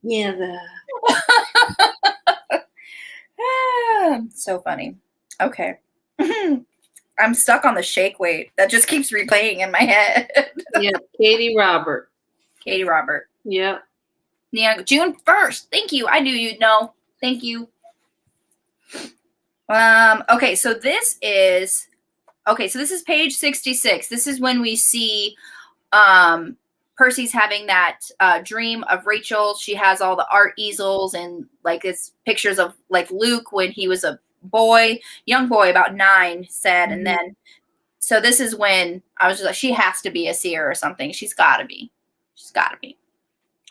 Yeah. So funny. Okay. I'm stuck on the shake weight. That just keeps replaying in my head. Yeah, Katie Robert. Yep. Yeah, June 1st. Thank you. I knew you'd know. Thank you. Okay, so this is page 66. This is when we see Percy's having that dream of Rachel. She has all the art easels and like it's pictures of like Luke when he was a young boy, about 9, said, and then so this is when I was just like, she has to be a seer or something. She's gotta be.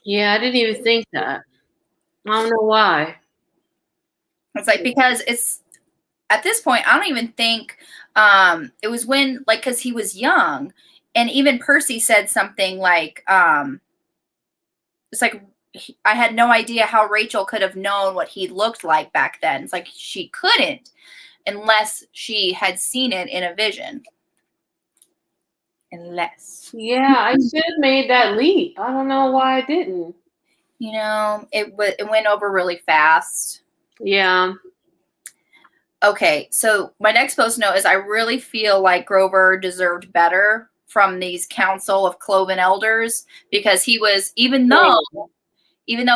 Yeah, I didn't even think that. I don't know why. It's like, because it's at this point, I don't even think it was when, like, because he was young, and even Percy said something like, it's like, I had no idea how Rachel could have known what he looked like back then. It's like she couldn't unless she had seen it in a vision. Yeah, I should have made that leap. I don't know why I didn't. It went over really fast. Yeah. Okay, so my next post note is I really feel like Grover deserved better from these Council of Cloven Elders, because he was, even though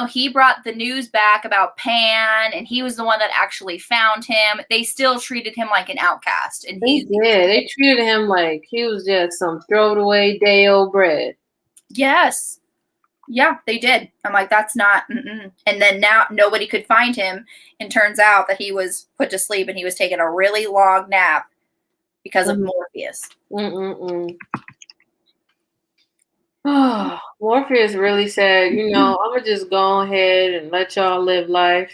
he brought the news back about Pan and he was the one that actually found him, they still treated him like an outcast. And they treated him like he was just some throwaway day old bread. Yes. Yeah, they did. I'm like, that's not, And then now nobody could find him. And turns out that he was put to sleep and he was taking a really long nap because of Morpheus. Oh, Morpheus really said, I'm going to just go ahead and let y'all live life.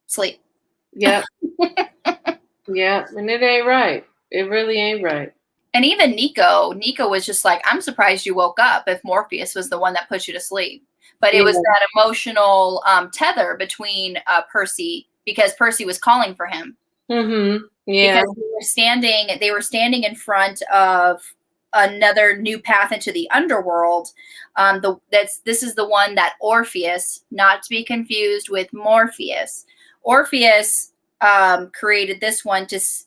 Sleep. Yep. Yep. And it ain't right. It really ain't right. And even Nico was just like, I'm surprised you woke up if Morpheus was the one that put you to sleep. But it was that emotional tether between Percy, because Percy was calling for him. Mm-hmm. Yeah. Because they were standing in front of another new path into the underworld. This is the one that Orpheus, not to be confused with Morpheus. Orpheus created this one because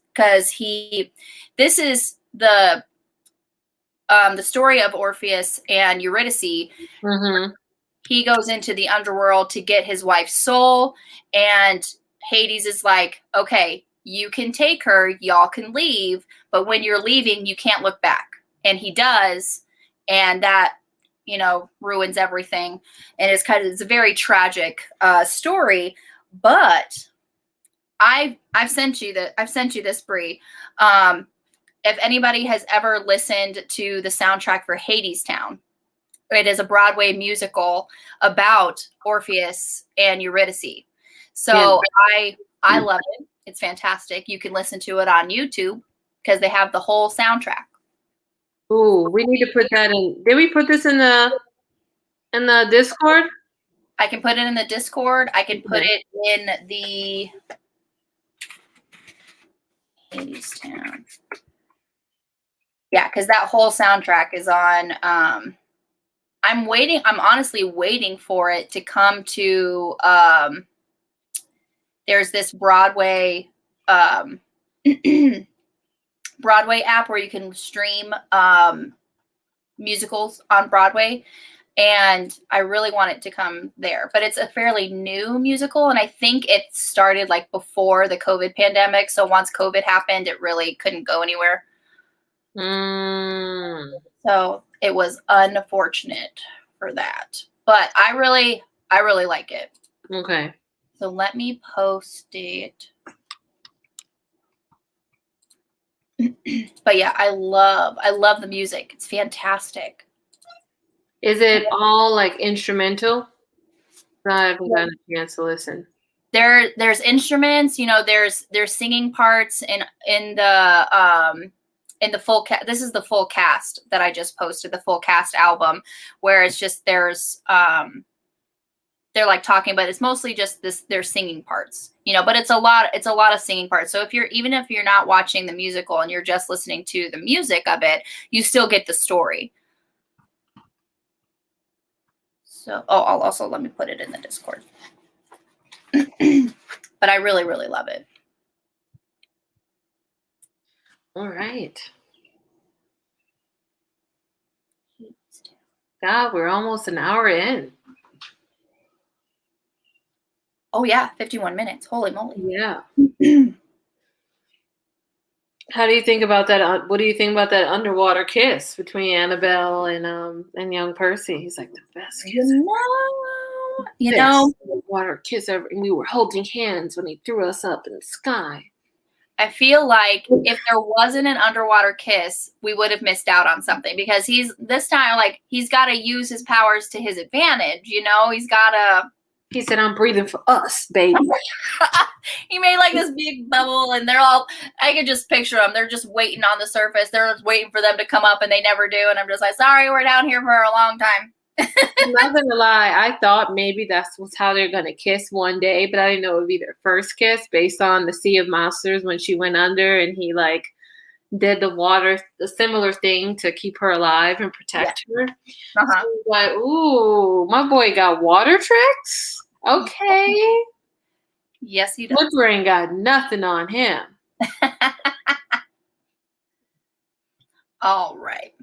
this is the story of Orpheus and Eurydice. Mm-hmm. He goes into the underworld to get his wife's soul, and Hades is like, okay, you can take her, y'all can leave, but when you're leaving, you can't look back. And he does, and that, ruins everything. And it's a very tragic story. But I've sent you this, Bree. If anybody has ever listened to the soundtrack for Hadestown, It is a Broadway musical about Orpheus and Eurydice. So I love it. It's fantastic. You can listen to it on YouTube because they have the whole soundtrack. Ooh, we need to put that in. Did we put this in the Discord? I can put it in the Discord. I can put it in the Hadestown. Yeah, because that whole soundtrack is on. I'm honestly waiting for it to come to. There's this Broadway Broadway app where you can stream musicals on Broadway. And I really want it to come there. But it's a fairly new musical. And I think it started like before the COVID pandemic. So once COVID happened, it really couldn't go anywhere. So it was unfortunate for that. But I really like it. Okay. So let me post it. But yeah, I love the music. It's fantastic. Is it all like instrumental? I haven't gotten a chance to listen. There's instruments, there's singing parts in the full cast. This is the full cast that I just posted, the full cast album, where it's just they're like talking, but it's mostly just their singing parts, but it's a lot of singing parts. So even if you're not watching the musical and you're just listening to the music of it, you still get the story. So, I'll also let me put it in the Discord. But I really, really love it. All right. God, we're almost an hour in. Oh, yeah, 51 minutes. Holy moly. Yeah. How do you think about that? What do you think about that underwater kiss between Annabelle and young Percy? He's like the best kiss. Underwater kiss ever. And we were holding hands when he threw us up in the sky. I feel like if there wasn't an underwater kiss, we would have missed out on something, because he's got to use his powers to his advantage. He's got to. He said, "I'm breathing for us, baby." He made like this big bubble, and I could just picture them. They're just waiting on the surface. They're just waiting for them to come up, and they never do. And I'm just like, sorry, we're down here for a long time. I'm not going to lie. I thought maybe that's how they're going to kiss one day, but I didn't know it would be their first kiss based on the Sea of Monsters when she went under and he like did the similar thing to keep her alive and protect her. So I was like, ooh, my boy got water tricks? Okay. Yes, he does. Flipper ain't got nothing on him. All right.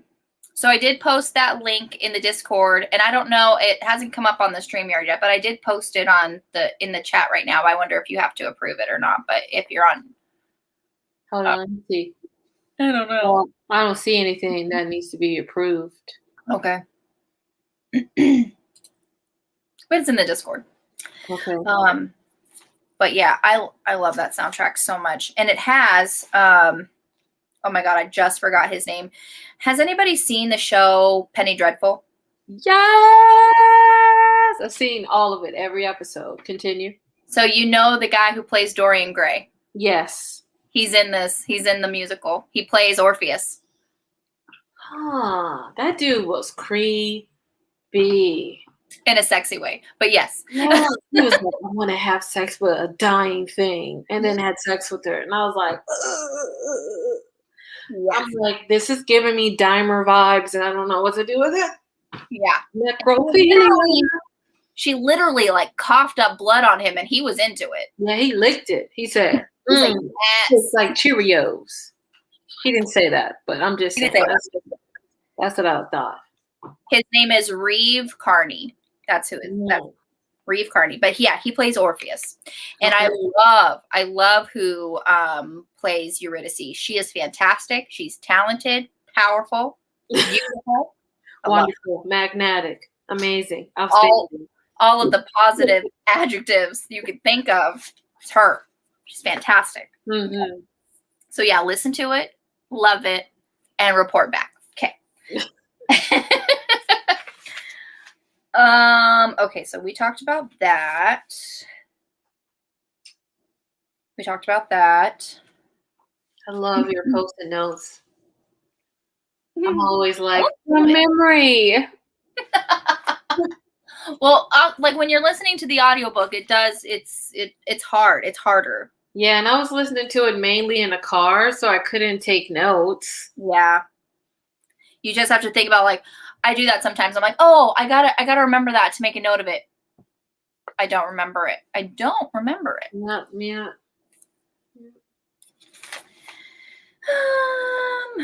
So I did post that link in the Discord, and I don't know, it hasn't come up on the StreamYard yet, but I did post it in the chat right now. I wonder if you have to approve it or not, but if you're on. Hold on, let me see. I don't know. Well, I don't see anything that needs to be approved. Okay. But it's in the Discord. Okay. But yeah, I love that soundtrack so much. And it has, oh my God, I just forgot his name. Has anybody seen the show Penny Dreadful? Yes! I've seen all of it, every episode. Continue. So the guy who plays Dorian Gray? Yes. He's in the musical. He plays Orpheus. Huh. That dude was creepy. In a sexy way, but yes. Yeah, he was like, I want to have sex with a dying thing, and then had sex with her. And I was like, yeah. I'm like, this is giving me Dahmer vibes, and I don't know what to do with it. Yeah. Necrophilia. She literally like coughed up blood on him, and he was into it. Yeah, he licked it. He said, it's like Cheerios. He didn't say that, but I'm just saying. That's what I thought. His name is Reeve Carney. That's who it is. That's Reeve Carney. But yeah, he plays Orpheus. And I love who plays Eurydice. She is fantastic. She's talented, powerful, beautiful, wonderful, magnetic, amazing, outstanding. All of the positive adjectives you could think of. It's her. She's fantastic. Mm-hmm. So yeah, listen to it, love it, and report back. Okay. Okay, so we talked about that. I love your post-it notes. I'm always like, memory. Well, like when you're listening to the audiobook, it's hard. It's harder. Yeah, and I was listening to it mainly in a car, so I couldn't take notes. Yeah. You just have to think about, like, I do that sometimes. I'm like, oh, I gotta remember that to make a note of it. I don't remember it. Yeah.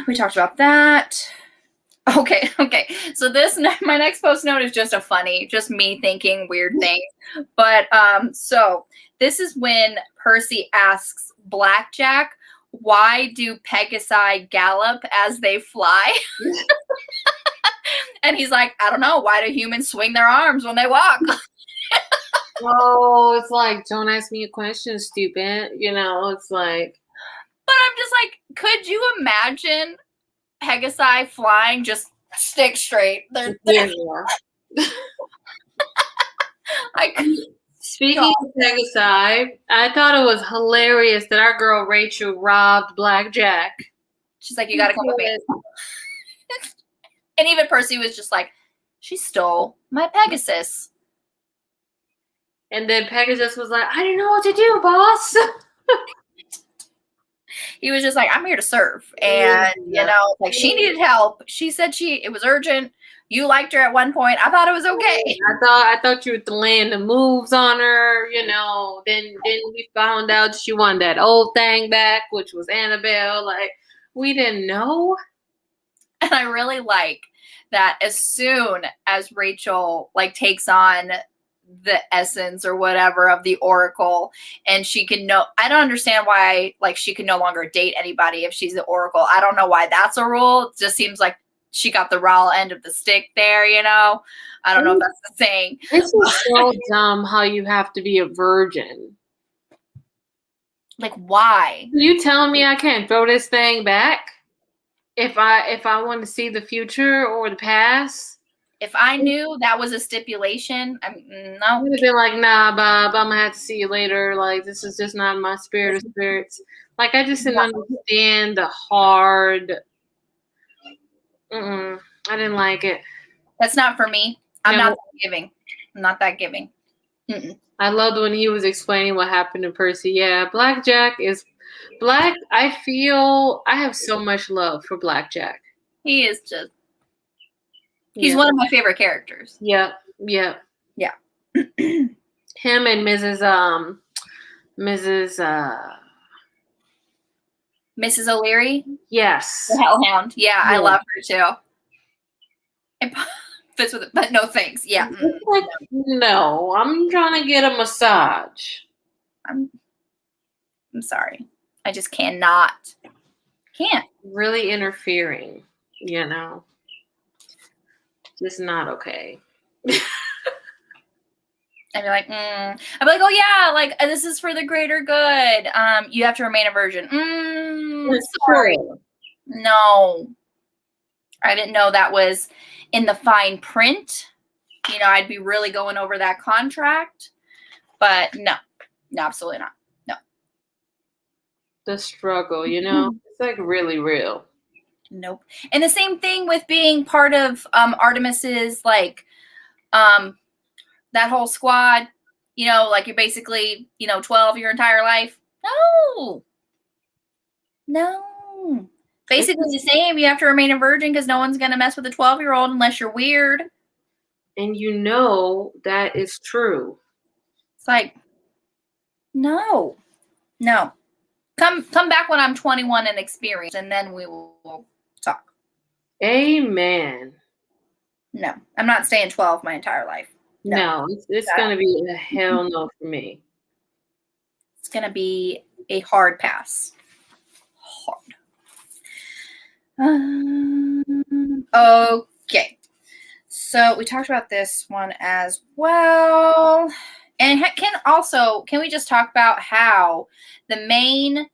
We talked about that. Okay. So my next post note is just just me thinking weird things. But so this is when Percy asks Blackjack, why do Pegasi gallop as they fly? And he's like, I don't know. Why do humans swing their arms when they walk? Oh, it's like, don't ask me a question, stupid. It's like. But I'm just like, could you imagine Pegasi flying just stick straight? Yeah. Speaking of Pegasi, I thought it was hilarious that our girl Rachel robbed Blackjack. She's like, you gotta come with me. And even Percy was just like, she stole my Pegasus. And then Pegasus was like, I didn't know what to do, boss. He was just like, I'm here to serve. And, like, she needed help. She said it was urgent. You liked her at one point. I thought it was okay. I thought you were laying the moves on her, Then we found out she wanted that old thing back, which was Annabelle. Like, we didn't know. And I really like that as soon as Rachel, like, takes on the essence or whatever of the Oracle, and she can I don't understand why, like, she can no longer date anybody if she's the Oracle. I don't know why that's a rule. It just seems like she got the raw end of the stick there, I don't know if that's the saying. This is so dumb how you have to be a virgin. Like, why? You telling me I can't throw this thing back if I want to see the future or the past? If I knew that was a stipulation, no. I would have been like, nah, Bob, I'm going to have to see you later. Like, this is just not my spirit of spirits. Like, I just didn't understand the hard. I didn't like it. That's not for me. I'm not that giving. I loved when he was explaining what happened to Percy. Yeah, Blackjack is black. I have so much love for Blackjack. He is just. He's one of my favorite characters. Yeah. Yeah. Him and Mrs. O'Leary? Yes. The Hellhound. Yeah, I love her too. It fits with it, but no thanks. Yeah. Like, no, I'm trying to get a massage. I'm sorry. I just cannot. Can't. Really interfering, Just not okay. And you're like, I'd be like, oh yeah, like, this is for the greater good. You have to remain a virgin. Sorry. No. I didn't know that was in the fine print. I'd be really going over that contract. But no, absolutely not. No. The struggle, it's like really real. Nope. And the same thing with being part of Artemis's, like, that whole squad, like, you're basically, 12 your entire life. No. Basically the same. You have to remain a virgin because no one's going to mess with a 12-year-old unless you're weird. And that is true. It's like, no. Come back when I'm 21 and experienced, and then we will talk. Amen. No, I'm not staying 12 my entire life. No, it's going to be a hell no for me. It's going to be a hard pass. Okay. So we talked about this one as well. And can we just talk about how the main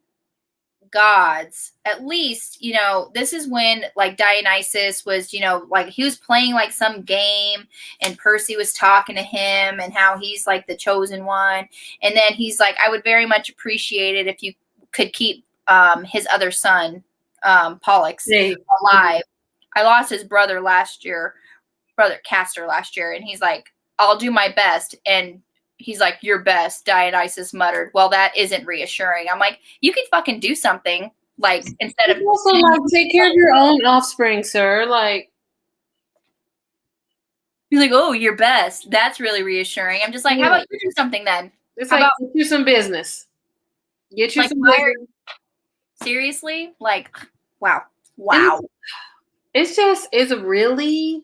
gods, at least, you know, this is when like Dionysus was, you know, like he was playing like some game and Percy was talking to him and how he's like the chosen one. And then he's like, I would very much appreciate it if you could keep his other son, Pollux, alive. I lost his brother Castor last year. And he's like, I'll do my best. And he's like, your best, Dionysus muttered. Well, that isn't reassuring. I'm like, you could fucking do something. Like, instead of also like take care of your own offspring, sir. Like, he's like, oh, your best. That's really reassuring. I'm just like, how about you do something then? It's like, get you some business. Get you some business. Seriously? Like, wow. It's really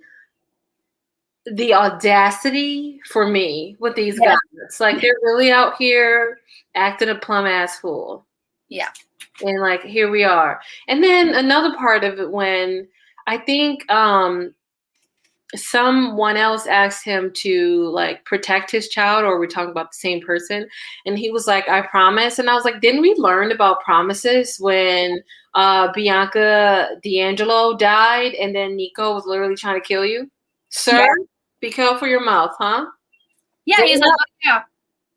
the audacity for me with these guys. It's like they're really out here acting a plum ass fool. Yeah. And like, here we are. And then another part of it when I think someone else asked him to like protect his child, or we're talking about the same person, and he was like, I promise. And I was like, didn't we learn about promises when Bianca D'Angelo died and then Nico was literally trying to kill you? Sir, be careful for your mouth, huh? Yeah, he's like, oh, yeah.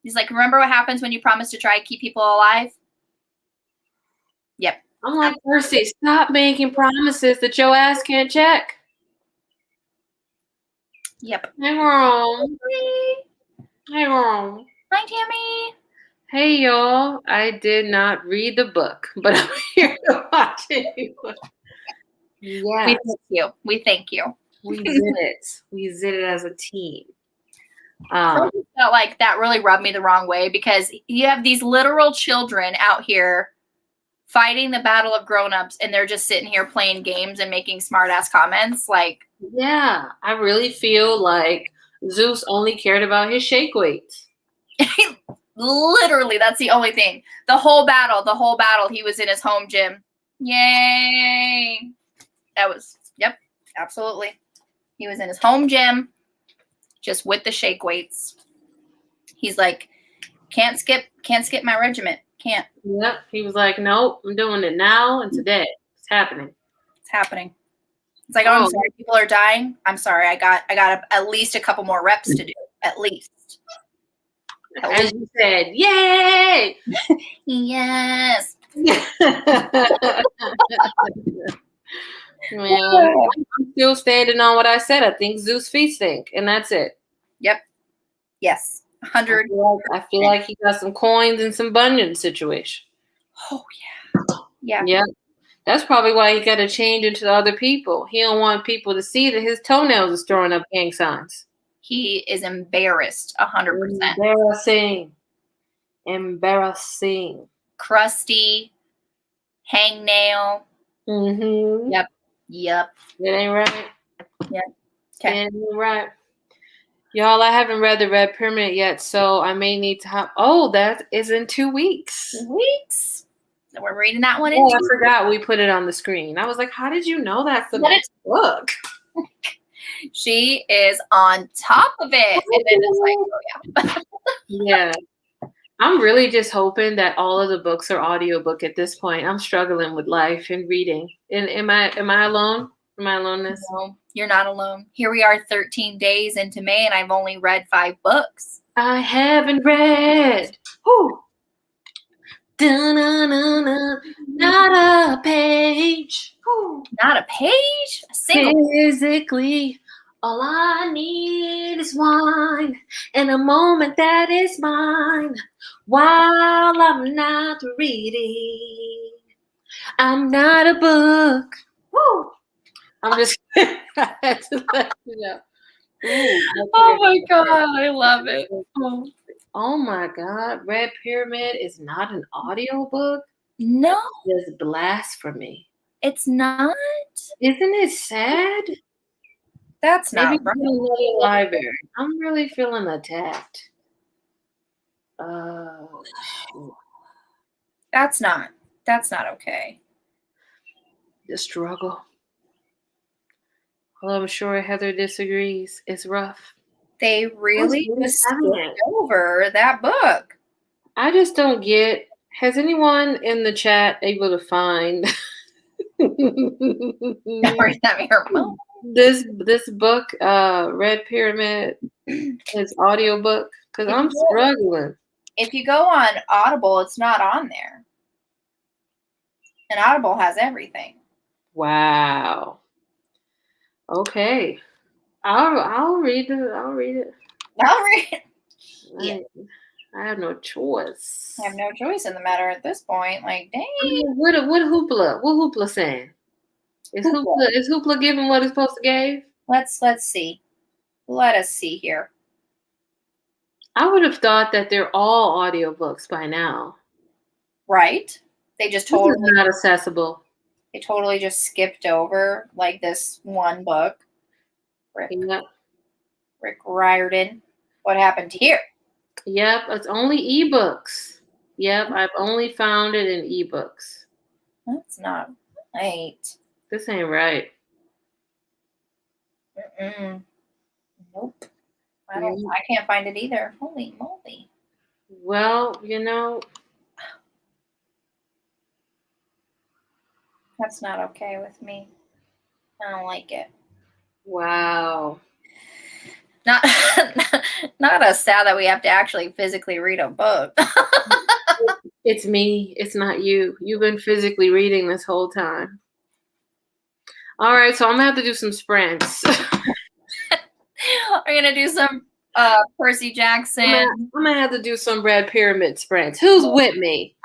He's like, remember what happens when you promise to try to keep people alive? Yep. I'm like, Percy, stop making promises that your ass can't check. Yep. Hey, girl. Hey, girl. Hi, Tammy. Hey, y'all. I did not read the book, but I'm here to watch it. Yeah. We thank you. We did it. We did it as a team. I felt like that really rubbed me the wrong way because you have these literal children out here fighting the battle of grown-ups and they're just sitting here playing games and making smart-ass comments. Like, yeah, I really feel like Zeus only cared about his shake weights. Literally, that's the only thing. The whole battle, he was in his home gym. Yay. That was, yep, absolutely. He was in his home gym just with the shake weights. He's like, can't skip my regiment. Can't. Yep. He was like, nope, I'm doing it now and today. It's happening. It's happening. It's like, oh, I'm sorry, people are dying. I'm sorry. I got at least a couple more reps to do. At least. As you said, yay! Yes. Well, I'm still standing on what I said. I think Zeus feet stink, and that's it. Yep. Yes. 100. I feel like he got some coins and some bunion situation. Oh yeah. Yeah. Yeah. That's probably why he got to change into the other people. He don't want people to see that his toenails is throwing up gang signs. He is embarrassed 100%. Embarrassing. Crusty. Hangnail. Mm-hmm. Yep. It ain't right. Yep. Okay. It ain't right. Y'all, I haven't read The Red Pyramid yet, so I may need to have... Oh, that is in 2 weeks. 2 weeks? So we're reading that one. Oh, I forgot we put it on the screen. I was like, how did you know that's the next book? She is on top of it. And then it's like, oh, yeah. I'm really just hoping that all of the books are audiobook at this point. I'm struggling with life and reading. And am I alone? Am I alone in this? No, you're not alone. Here we are 13 days into May and I've only read 5 books. I haven't read. Whew. Da-na-na-na. Not a page. Whew. Not a page? A single. Physically, all I need is wine and a moment that is mine while I'm not reading. I'm not a book. Woo! I'm just I had to let you know. Ooh, oh my God, I love it. Oh my God, Red Pyramid is not an audiobook? No. It's blasphemy. It's not? Isn't it sad? That's Maybe not right. Library. I'm really feeling attacked. That's not okay. The struggle. Well, I'm sure Heather disagrees. It's rough. They really just skipped over that book. I just don't get Has anyone in the chat able to find this book, Red Pyramid, his audiobook? Because I'm struggling. If you go on Audible, it's not on there. And Audible has everything. Wow. Okay. I'll read it. I'll read it. Yeah. I have no choice. I have no choice in the matter at this point. Like, dang. I mean, what Hoopla? What Hoopla saying? Is Hoopla giving what it's supposed to give? Let's see. Let us see here. I would have thought that they're all audiobooks by now. Right? They just totally not accessible. They totally just skipped over like this one book. Rick Riordan. What happened here? Yep, it's only ebooks. Yep, I've only found it in ebooks. That's not right. This ain't right. Nope. I can't find it either. Holy moly. Well, that's not okay with me. I don't like it. Wow. Not as sad that we have to actually physically read a book. It's me. It's not you. You've been physically reading this whole time. All right, so I'm going to have to do some sprints. I'm going to do some Percy Jackson. I'm going to have to do some Red Pyramid sprints. Who's with me?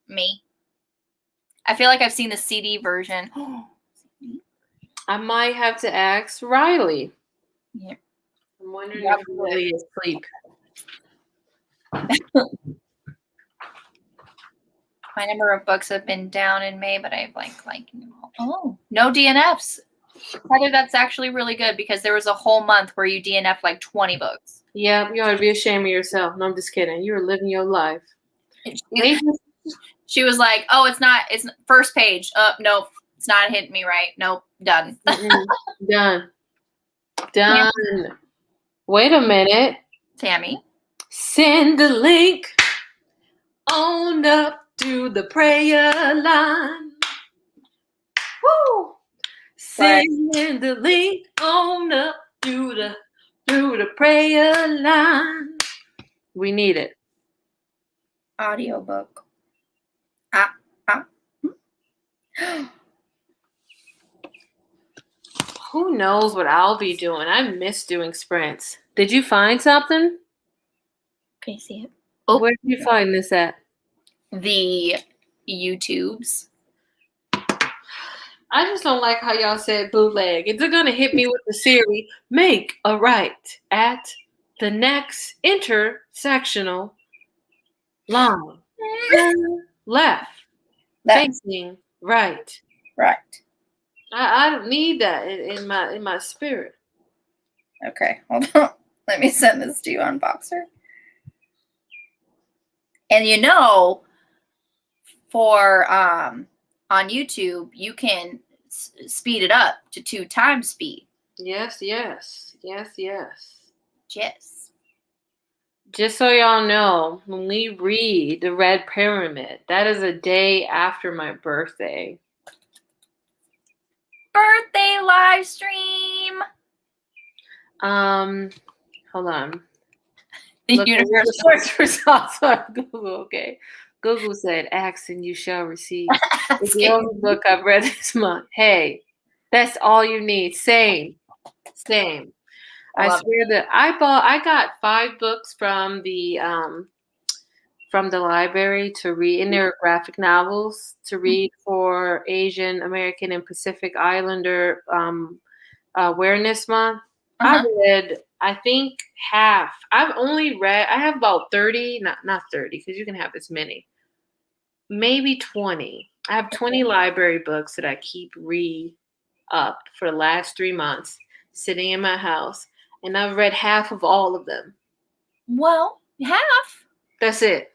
Me. I feel like I've seen the CD version. I might have to ask Riley. Yeah. I'm wondering if he's really asleep. My number of books have been down in May, but I've liking them all. Oh, no DNFs. Heather, that's actually really good because there was a whole month where you DNF'd like 20 books. Yeah, you ought to be ashamed of yourself. No, I'm just kidding. You were living your life. She was like, "Oh, it's first page. Nope, it's not hitting me right. Nope, done." Done. Wait a minute. Tammy. Send the link on up to the prayer line. Woo! Send the link on up to the prayer line. We need it. Audiobook. Who knows what I'll be doing? I miss doing sprints. Did you find something? Can you see it? Oh. Where did you find this at? The YouTubes. I just don't like how y'all said bootleg. It's going to hit me with the Siri. Make a right at the next intersectional line. Left. Facing right. Right. I don't need that in my spirit. Okay, hold on. Let me send this to you on Boxer. And for on YouTube, you can speed it up to 2 times speed. Yes. Just so y'all know, when we read the Red Pyramid, that is a day after my birthday. Birthday live stream. Hold on. The universe results on Google. Okay. Google said, "Ask and you shall receive." It's the only book I've read this month. Hey, that's all you need. Same. I swear that I got 5 books from the library to read, and they're graphic novels to read for Asian American and Pacific Islander Awareness Month. I read, I think, half. I have about 30, not 30, because you can have as many. Maybe 20. I have 20 library books that I keep up for the last 3 months, sitting in my house, and I've read half of all of them. Well, half. That's it.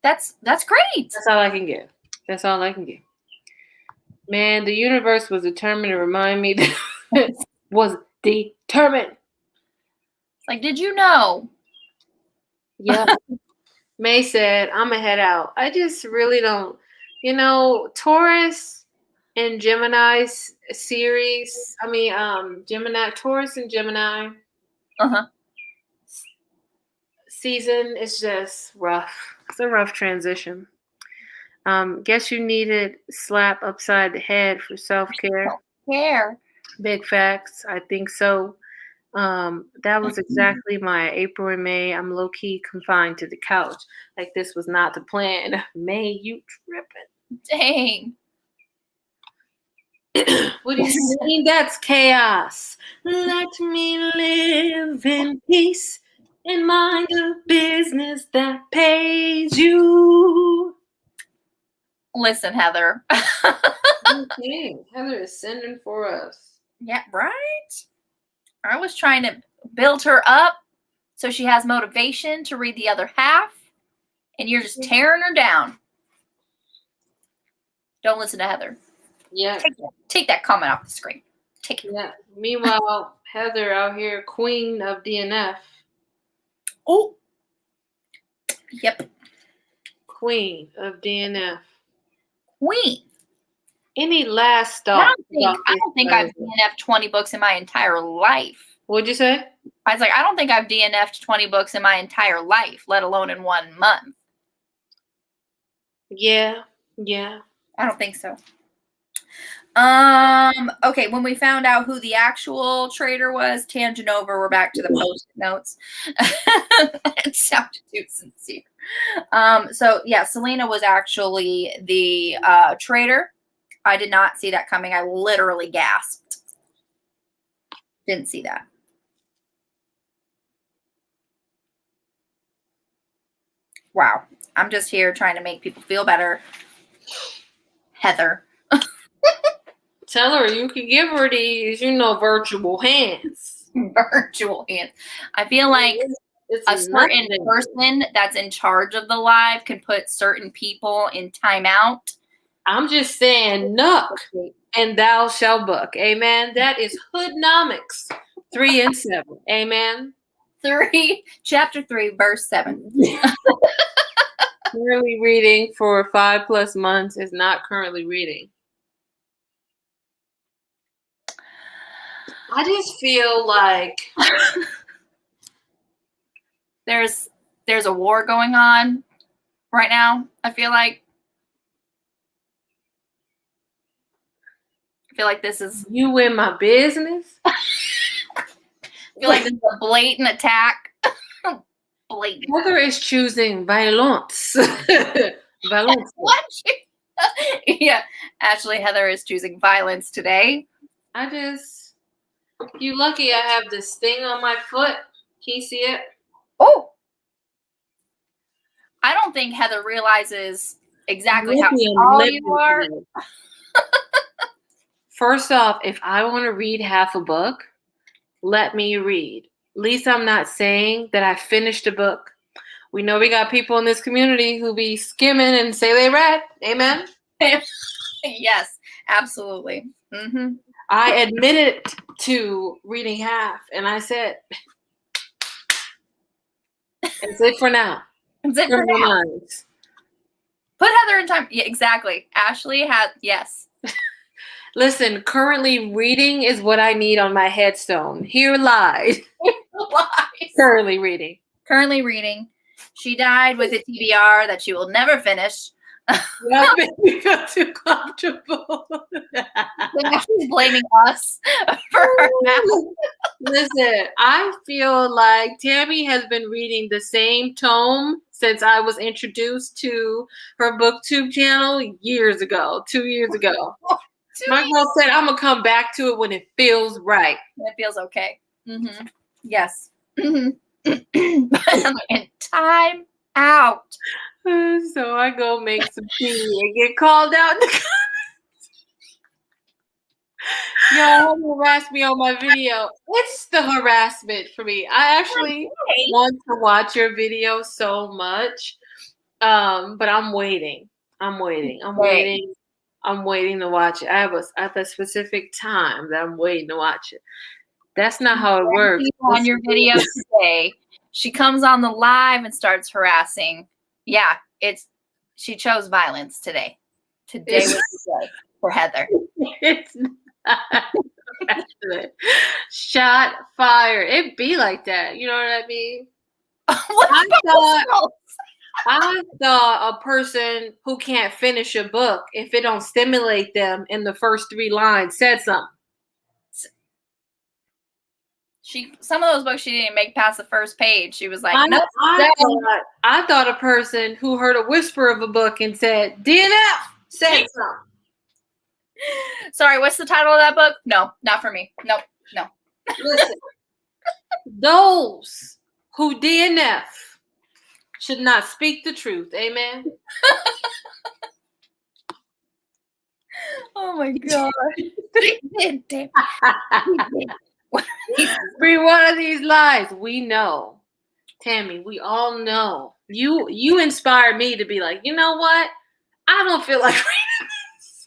That's great. That's all I can give. Man, the universe was determined to remind me that it was determined. Like, did you know? Yeah. May said, I'm going to head out. I just really don't, Taurus and Gemini's series. Gemini, Taurus and Gemini Uh-huh. season is just rough. It's a rough transition. Guess you needed slap upside the head for self-care. Self-care. Big facts. I think so. That was exactly my April and May. I'm low-key confined to the couch. Like this was not the plan. May, you tripping. Dang. What do you mean? That's chaos. Let me live in peace and mind a business that pays you. Listen, Heather. Okay. Heather is sending for us. Yeah, right? I was trying to build her up so she has motivation to read the other half, and you're just tearing her down. Don't listen to Heather. Yeah. Take that comment off the screen. Take it. Yeah. Meanwhile, Heather out here, queen of DNF. Oh. Yep. Queen of DNF. Queen. Any last thoughts? I don't think I've DNF'd 20 books in my entire life. What'd you say? I was like, I don't think I've DNF'd 20 books in my entire life, let alone in 1 month. Yeah. I don't think so. Okay, when we found out who the actual traitor was, tangent over, we're back to the post-it notes. It sounded too sincere. So yeah, Selena was actually the traitor. I did not see that coming. I literally gasped. Didn't see that. Wow. I'm just here trying to make people feel better. Heather. Tell her you can give her these, virtual hands. Virtual hands. I feel like a certain person that's in charge of the live can put certain people in timeout. I'm just saying, Nook and thou shalt book. Amen. That is Hoodnomics 3 and 7. Amen. Chapter 3, verse 7. Currently reading for 5+ months is not currently reading. I just feel like there's a war going on right now. I feel like this is you in my business. I feel like this is a blatant attack. Blatant. Heather is choosing violence. Violence. What? Yeah, actually, Heather is choosing violence today. You lucky I have this thing on my foot. Can you see it? Oh. I don't think Heather realizes exactly how tall you are. First off, if I want to read half a book, let me read. At least I'm not saying that I finished a book. We know we got people in this community who be skimming and say they read. Amen? Yes, absolutely. Mm-hmm. I admitted to reading half, and I said, it's it for now. It's it for now. Put Heather in time. Yeah, exactly. Ashley has, yes. Listen, currently reading is what I need on my headstone. Here lies. Currently reading. Currently reading. She died with a TBR that she will never finish. That made me feel too comfortable. She's blaming us for her now. Listen, I feel like Tammy has been reading the same tome since I was introduced to her Booktube channel 2 years ago. My girl said, I'm going to come back to it when it feels right. When it feels okay. Mm-hmm. Yes. Mm-hmm. And time out. So I go make some tea and get called out in the comments. Y'all harass me on my video. It's the harassment for me. I actually want to watch your video so much, but I'm waiting. I'm waiting to watch it. I have a specific time that I'm waiting to watch it. That's not how it works. On your video today, she comes on the live and starts harassing Yeah, she chose violence today. Today was the day for Heather. It's not. Shot fire. It be like that. You know what I mean? I thought a person who can't finish a book, if it don't stimulate them in the first 3 lines, said something. Some of those books she didn't make past the first page. She was like, no. I thought a person who heard a whisper of a book and said DNF said something. Sorry, what's the title of that book? No, not for me. No. Listen, those who DNF should not speak the truth. Amen. Oh my God. Read one of these lies. We know. Tammy, we all know. You inspired me to be like, you know what? I don't feel like reading this.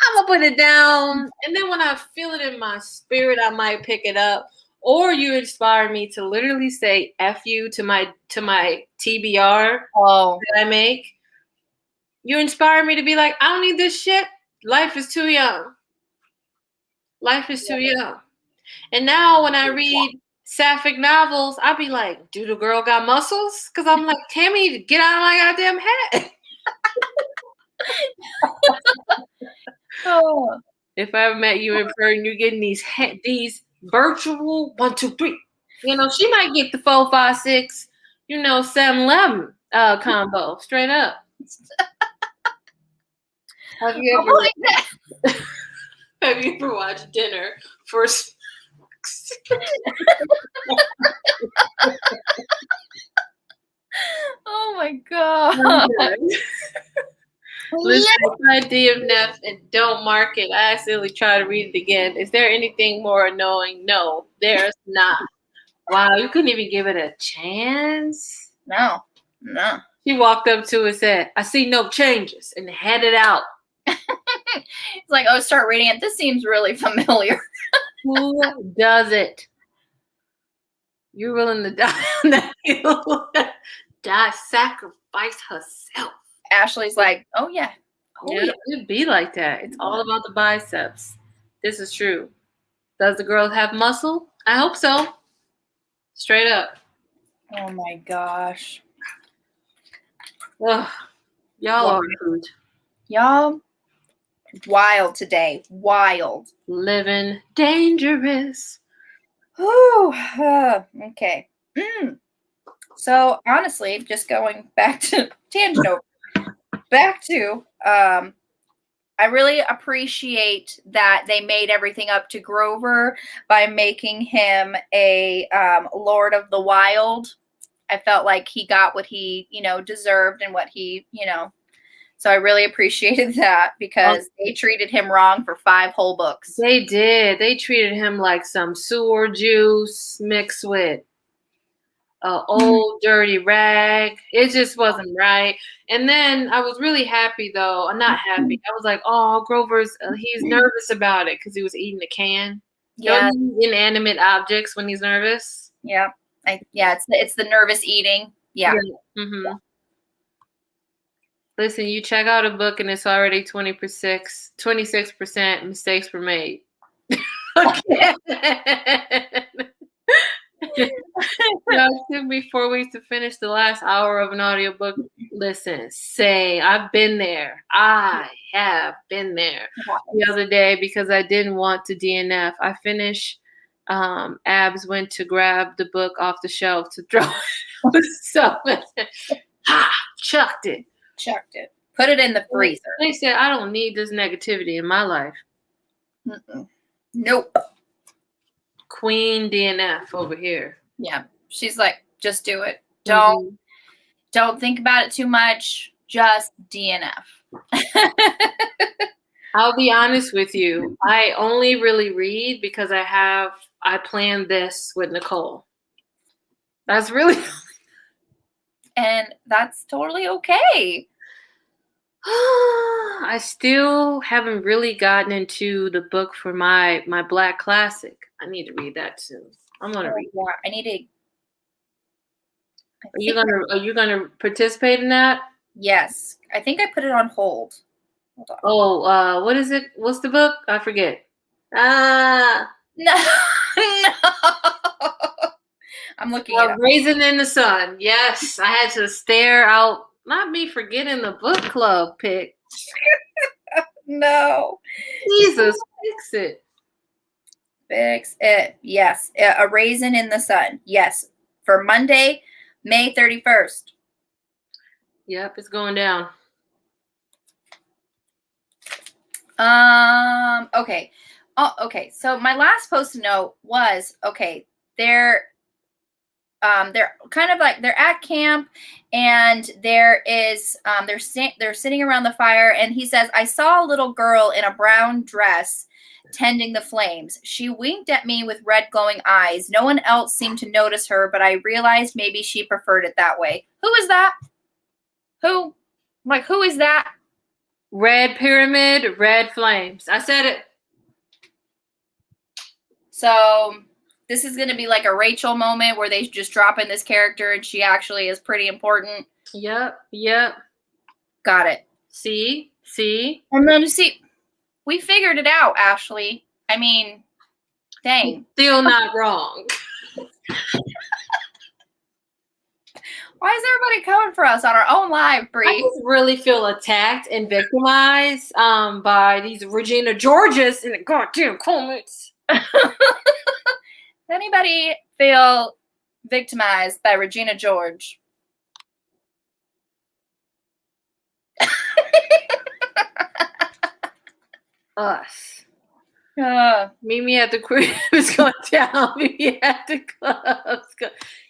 I'm gonna put it down. And then when I feel it in my spirit, I might pick it up. Or you inspired me to literally say F you to my TBR that I make. You inspired me to be like, I don't need this shit. Life is too young. Life is too young. And now when I read sapphic novels, I'll be like, do the girl got muscles? Because I'm like, Tammy, get out of my goddamn head. If I ever met you in person, you're getting these virtual 1, 2, 3. You know, she might get the 4, 5, 6, 7, 11 combo straight up. Have you ever watched Dinner for Oh my God. Listen, I DNF and don't mark it. I accidentally try to read it again. Is there anything more annoying? No, there's not. Wow, you couldn't even give it a chance? No. She walked up to it and said, I see no changes, and headed out. It's like, oh, start reading it. This seems really familiar. Who does it? You're willing to die on that hill. Sacrifice herself. Ashley's like, oh yeah. It'd be like that. It's all about the biceps. This is true. Does the girl have muscle? I hope so. Straight up. Oh my gosh. Ugh. Y'all are rude. Y'all wild today. Wild. Living dangerous. Whew. Okay. So honestly, just going back to tangent over. Back to I really appreciate that they made everything up to Grover by making him a Lord of the Wild. I felt like he got what he, deserved and what he, So I really appreciated that because they treated him wrong for 5 whole books. They did. They treated him like some sewer juice mixed with an old dirty rag. It just wasn't right. And then I was really happy, though. I'm not happy. I was like, oh, Grover's, he's nervous about it because he was eating a can. Yeah. Inanimate objects when he's nervous. Yeah. It's the nervous eating. Yeah. Mm-hmm. Yeah. Listen, you check out a book and it's already 26% mistakes were made. Okay. It took me 4 weeks to finish the last hour of an audiobook. Listen, I've been there. I have been there the other day because I didn't want to DNF. I finished. Abs went to grab the book off the shelf to throw it. Chucked it. Put it in the freezer. They said, I don't need this negativity in my life. Nope. Queen DNF over here. Yeah. She's like, just do it. Don't think about it too much. Just DNF. I'll be honest with you. I only really read because I planned this with Nicole. That's really and that's totally okay. I still haven't really gotten into the book for my Black classic. I need to read that soon. I'm gonna read. Yeah, I need to. Are you gonna participate in that? Yes. I think I put it on hold. Hold on. Oh, what is it? What's the book? I forget. Ah, No. No. I'm looking it up. Raisin in the Sun. Yes, I had to stare out. Not me forgetting the book club pick. No. Jesus, fix it. Fix it. Yes. A Raisin in the Sun. Yes. For Monday, May 31st. Yep, it's going down. Okay. Oh, okay. So my last post-it note was, okay, they're kind of like they're at camp, and there is they're sitting around the fire, and he says, I saw a little girl in a brown dress tending the flames. She winked at me with red glowing eyes. No one else seemed to notice her, but I realized maybe she preferred it that way. Who is that? Who is that? Red pyramid, red flames. I said it. So this is going to be like a Rachel moment where they just drop in this character and she actually is pretty important. Yep. Got it. See? And then see, we figured it out, Ashley. I mean, dang. Still not wrong. Why is everybody coming for us on our own live, Bree? I just really feel attacked and victimized by these Regina Georges in the goddamn comments. Does anybody feel victimized by Regina George? Us. Meet me at the crib is going down. Meet me at the clubs.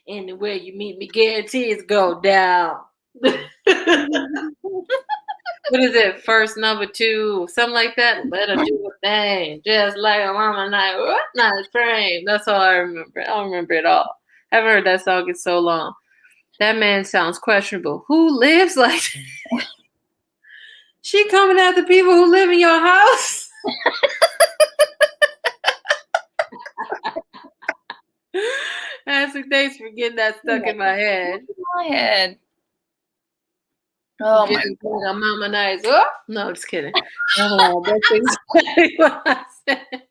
Anywhere you meet me, guarantee it's go down. What is it? First, number 2, something like that. Let her do a thing, just like a mama night. What night frame? That's all I remember. I don't remember it all. I haven't heard that song in so long. That man sounds questionable. Who lives like that? She coming after people who live in your house? Thanks for getting that stuck in my head. Oh my God. Mama nice. Oh, no, just kidding. That's exactly what I said.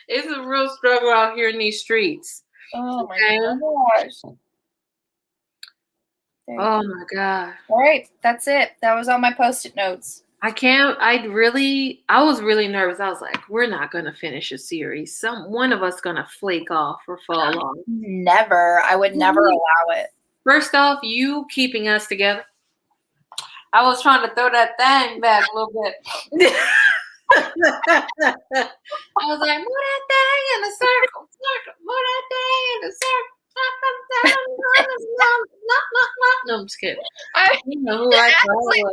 It's a real struggle out here in these streets. Oh my gosh. Oh my God. All right, that's it. That was all my post-it notes. I was really nervous. I was like, we're not gonna finish a series. One of us gonna flake off or fall off. Never. I would never allow it. First off, you keeping us together. I was trying to throw that thing back a little bit. I was like, move that thing in a circle. Move that thing in a circle. No, I'm just kidding. You know who I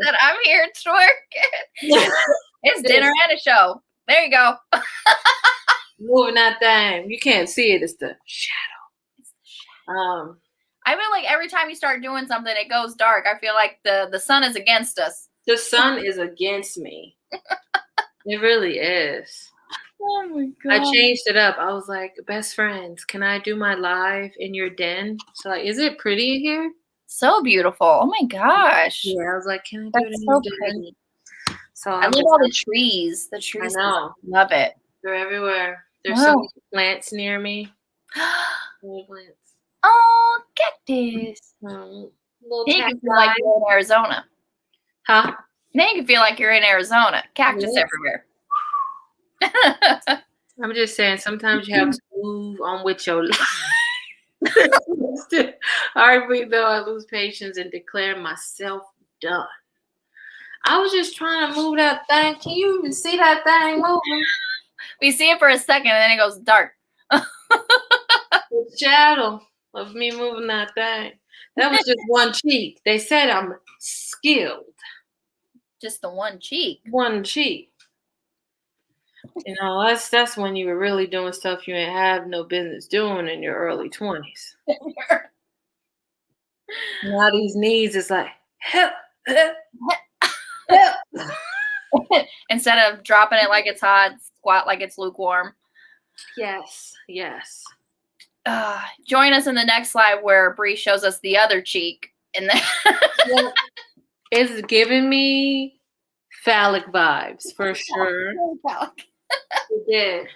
said, I'm here twerking. It's dinner and a show. There you go. Moving that thing. You can't see it. It's the shadow. I feel like every time you start doing something, it goes dark. I feel like the sun is against us. The sun is against me. It really is. Oh my God. I changed it up. I was like, best friends, can I do my live in your den? So like, is it pretty here? So beautiful. Oh my gosh. Yeah, I was like, can I do it in your den? So I love all the trees. The trees. I know. Love it. They're everywhere. There's so many plants near me. Plants. Oh, cactus. Little you can feel like you're in Arizona. Huh? Now you can feel like you're in Arizona. Cactus everywhere. I'm just saying, sometimes you have to move on with your life. Hardly though, I lose patience and declare myself done. I was just trying to move that thing. Can you even see that thing moving? We see it for a second and then it goes dark. The shadow of me moving that thing. That was just one cheek. They said I'm skilled. Just the one cheek. One cheek. You know, that's when you were really doing stuff you ain't have no business doing in your early 20s. Now these knees is like, help, help, help. Instead of dropping it like it's hot, squat like it's lukewarm. Yes, yes. Join us in the next live where Bree shows us the other cheek. And then it's giving me phallic vibes for sure. It did.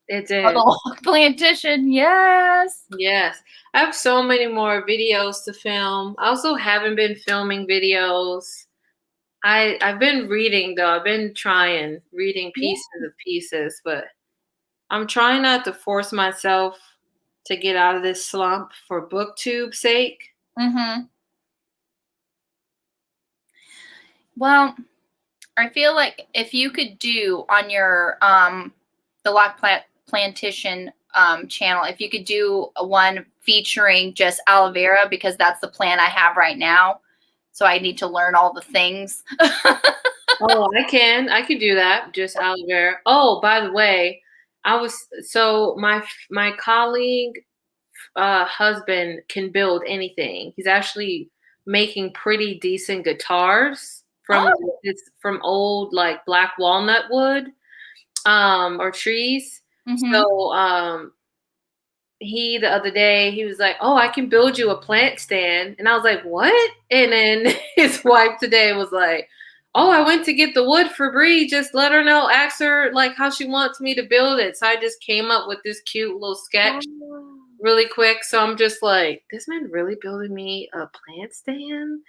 It did. The plantation, yes. Yes. I have so many more videos to film. I also haven't been filming videos. I've been reading though. I've been reading pieces, but I'm trying not to force myself to get out of this slump for Booktube's sake. Mm-hmm. Well, I feel like if you could do on your the Loc'D Plantation channel, if you could do one featuring just aloe vera, because that's the plan I have right now. So I need to learn all the things. Oh, I can do that. Just aloe vera. Oh, by the way, my colleague husband can build anything. He's actually making pretty decent guitars from old like black walnut wood or trees. Mm-hmm. So he the other day he was like, "Oh, I can build you a plant stand," and I was like, "What?" And then his wife today was like, "Oh, I went to get the wood for Bree. Just let her know, ask her like how she wants me to build it." So I just came up with this cute little sketch really quick. So I'm just like, this man really building me a plant stand.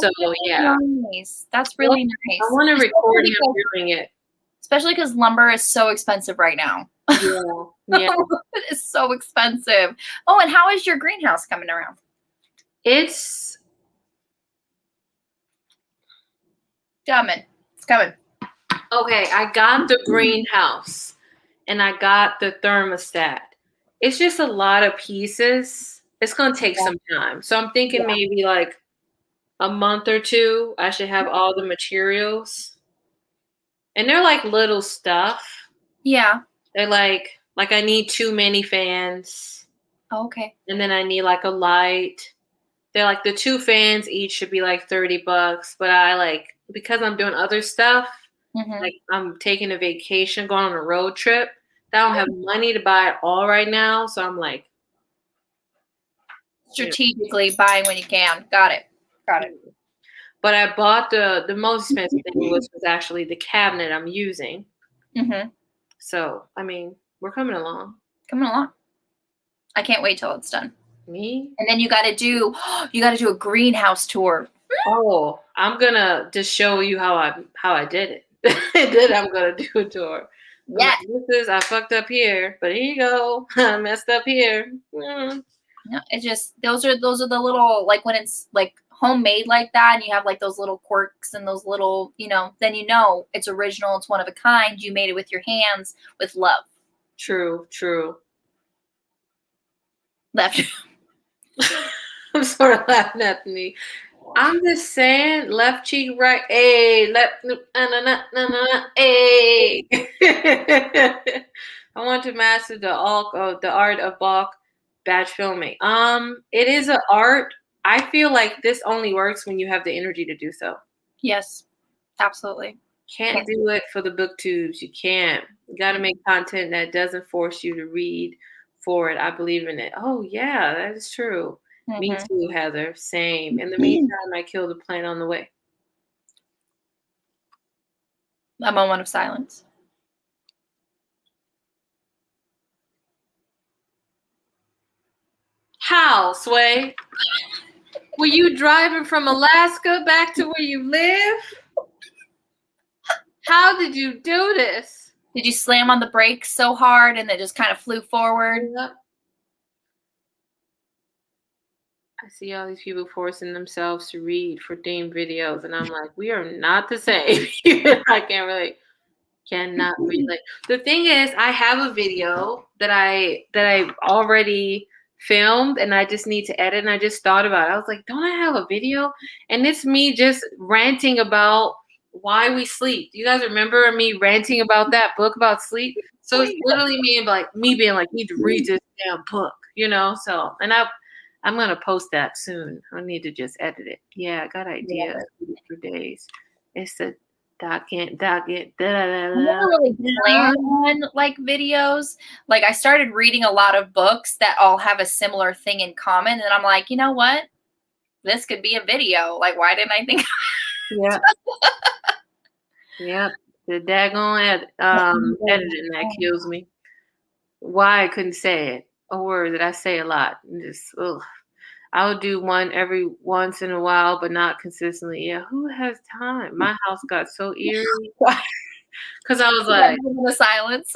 So yeah, nice. That's really nice. I want to record him doing it, especially because lumber is so expensive right now. Yeah. It is so expensive. Oh, and how is your greenhouse coming around? It's coming. It's coming. Okay, I got the greenhouse and I got the thermostat. It's just a lot of pieces. It's going to take some time. So I'm thinking maybe like a month or two, I should have all the materials. And they're like little stuff. Yeah. They're like I need 2 mini fans. Oh, okay. And then I need like a light. They're like the 2 fans each should be like $30, but I because I'm doing other stuff, like I'm taking a vacation, going on a road trip. I don't have money to buy it all right now, so I'm like strategically buying when you can. Got it. But I bought the most expensive thing was actually the cabinet I'm using. Mm-hmm. So I mean, we're coming along. I can't wait till it's done. Me? And then you got to do a greenhouse tour. Oh, I'm gonna just show you how I did it. And then I'm gonna do a tour. Yeah. I fucked up here, but here you go. I messed up here. No, it just those are the little, like when it's like homemade like that and you have like those little quirks and those little, then it's original, it's one of a kind, you made it with your hands with love. True. Left. I'm sort of laughing at me. I'm just saying, left cheek, right, left, I want to master the art of Bach batch filming. It is an art. I feel like this only works when you have the energy to do so. Yes, absolutely. Can't do it for the booktubes. You can't. You got to make content that doesn't force you to read for it. I believe in it. Oh yeah, that is true. Mm-hmm. Me too, Heather. Same. In the meantime, I killed a plant on the way. A moment of silence. How, Sway? Were you driving from Alaska back to where you live? How did you do this? Did you slam on the brakes so hard and it just kind of flew forward? Yep. I see all these people forcing themselves to read for themed videos, and I'm like, we are not the same. I cannot relate. The thing is, I have a video that I already filmed, and I just need to edit. And I just thought about it. I was like, don't I have a video? And it's me just ranting about why we sleep. Do you guys remember me ranting about that book about sleep? So it's literally me being like, you need to read this damn book, So, and I'm going to post that soon. I need to just edit it. Yeah, I got ideas for days. It's Docket. I never really planned on like videos. Like I started reading a lot of books that all have a similar thing in common, and I'm like, you know what? This could be a video. Like, why didn't I think? Yep. Yep. The daggone editing that kills me. Why I couldn't say it. A word that I say a lot. Just I'll do one every once in a while, but not consistently. Yeah, who has time? My house got so eerie because I was like, the silence.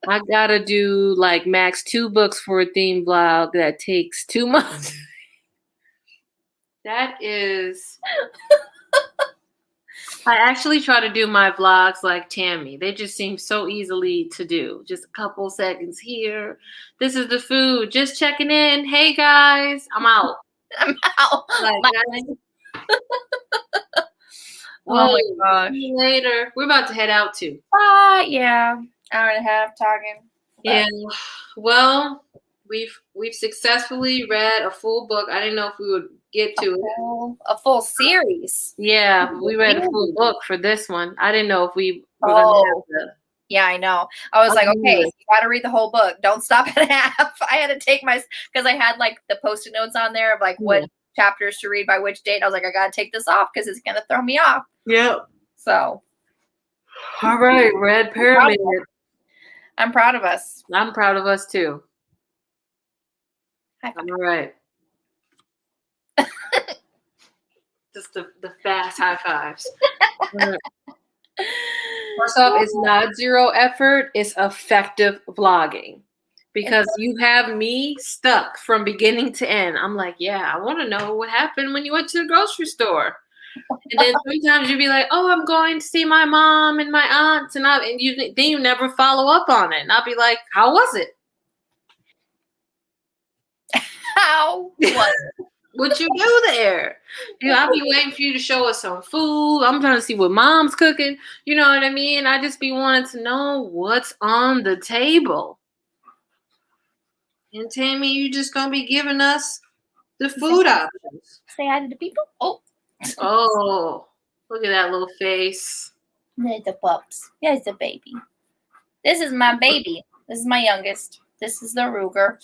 I gotta do like max 2 books for a theme vlog that takes 2 months. That is. I actually try to do my vlogs like Tammy. They just seem so easily to do. Just a couple seconds here. This is the food. Just checking in. Hey guys, I'm out. I'm out. Like, oh my gosh. See you later. We're about to head out too. Yeah. Hour and a half talking. Yeah. Well, we've successfully read a full book. I didn't know if we would get to it. A full series. Yeah, we read a full book for this one. I didn't know if we were gonna have to. Yeah, I know. I was like, okay, you got to read the whole book. Don't stop at half. I had to take because I had like the Post-it notes on there of like what chapters to read by which date. I was like, I got to take this off because it's going to throw me off. Yep. So. All right, Red Pyramid. I'm proud of us. I'm proud of us too. High five. All right. Just the fast high fives. First off, it's not zero effort. It's effective vlogging. Because you have me stuck from beginning to end. I'm like, yeah, I want to know what happened when you went to the grocery store. And then sometimes you'd be like, oh, I'm going to see my mom and my aunts. And then you never follow up on it. And I'll be like, how was it? How was it? What you do there? I'll be waiting for you to show us some food. I'm trying to see what mom's cooking. You know what I mean? I just be wanting to know what's on the table. And Tammy, you just gonna be giving us the food options. Say hi to the people. Oh, look at that little face. There's the pups. There's the baby. This is my baby. This is my youngest. This is the Ruger.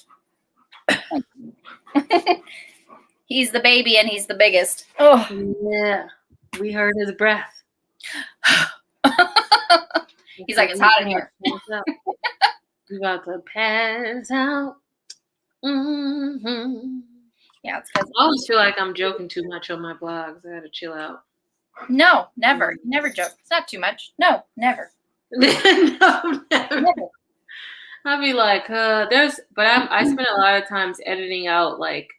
He's the baby and he's the biggest. Oh yeah, we heard his breath. He's like, it's hot in here. You about to pass out. Mm-hmm. Yeah, it's because I always feel like I'm joking too much on my vlogs. I gotta chill out. No, never. You never joke. It's not too much. No, never. No, never. I'll be like, I spend a lot of times editing out like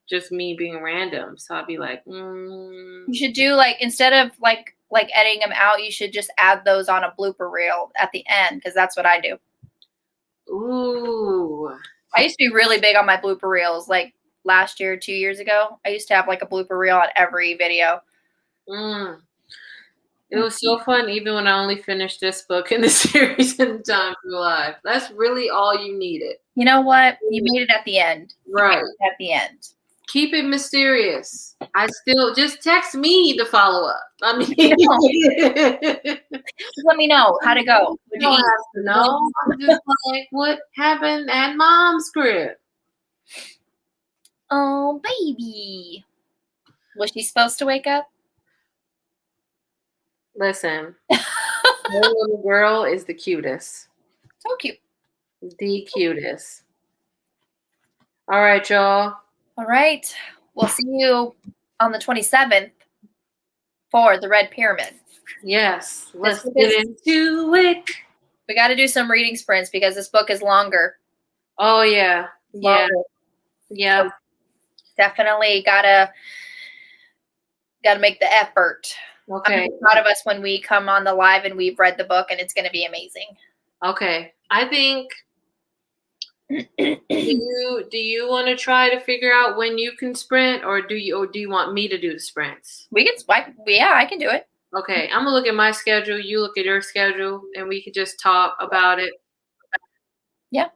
just me being random. So I'll be like, You should do like instead of like editing them out, you should just add those on a blooper reel at the end because that's what I do. Ooh. I used to be really big on my blooper reels like last year, 2 years ago. I used to have like a blooper reel on every video. It was so fun, even when I only finished this book in the series in time for live. That's really all you needed. You know what? You made it at the end. Right. At the end. Keep it mysterious. I still just text me the follow up. I mean, just let me know how'd it go. You don't have to know. I'm just like, what happened at mom's crib? Oh, baby. Was she supposed to wake up? Listen, my little girl is the cutest. So cute. The cutest. All right, y'all. All right. We'll see you on the 27th for the Red Pyramid. Yes. Let's get into it. We got to do some reading sprints because this book is longer. Oh, yeah. Yeah. Yeah. So definitely gotta make the effort. Okay. I'm proud of us when we come on the live and we've read the book and it's going to be amazing. Okay. I think do you want to try to figure out when you can sprint or do you want me to do the sprints? I can do it. Okay. I'm going to look at my schedule, you look at your schedule, and we could just talk about it. Yeah.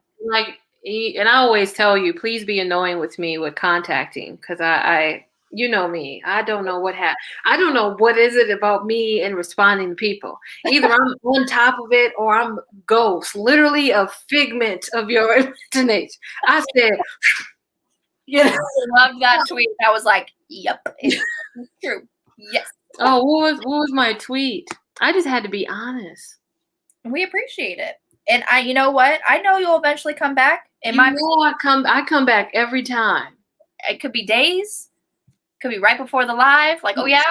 And I always tell you, please be annoying with me with contacting because I You know me. I don't know what happened. I don't know what is it about me and responding to people. Either I'm on top of it or I'm ghost, literally a figment of your imagination. I said, I loved that tweet. I was like, yep, it's true. Yes. Oh, what was my tweet? I just had to be honest. We appreciate it. And you know what? I know you'll eventually come back. I come back every time. It could be days. Could be right before the live. Like, oh yeah.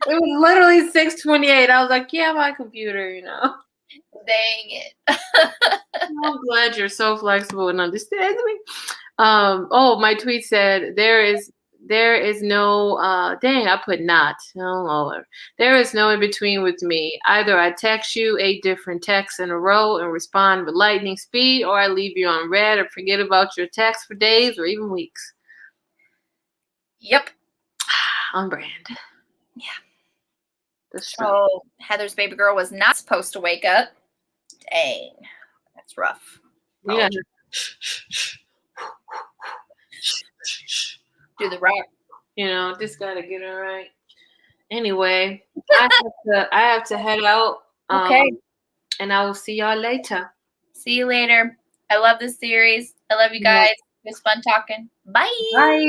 It was literally 6:28. I was like, yeah, my computer, Dang it. I'm glad you're so flexible and understands me. My tweet said there is no dang, I put not. Oh Lord. There is no in between with me. Either I text you 8 different texts in a row and respond with lightning speed, or I leave you on red or forget about your text for days or even weeks. Yep. On brand. Yeah. So Heather's baby girl was not supposed to wake up. Dang. That's rough. Yeah. Do the rock. Just gotta get her right. Anyway, I have to head out. Okay. And I will see y'all later. See you later. I love this series. I love you guys. It was fun talking. Bye. Bye.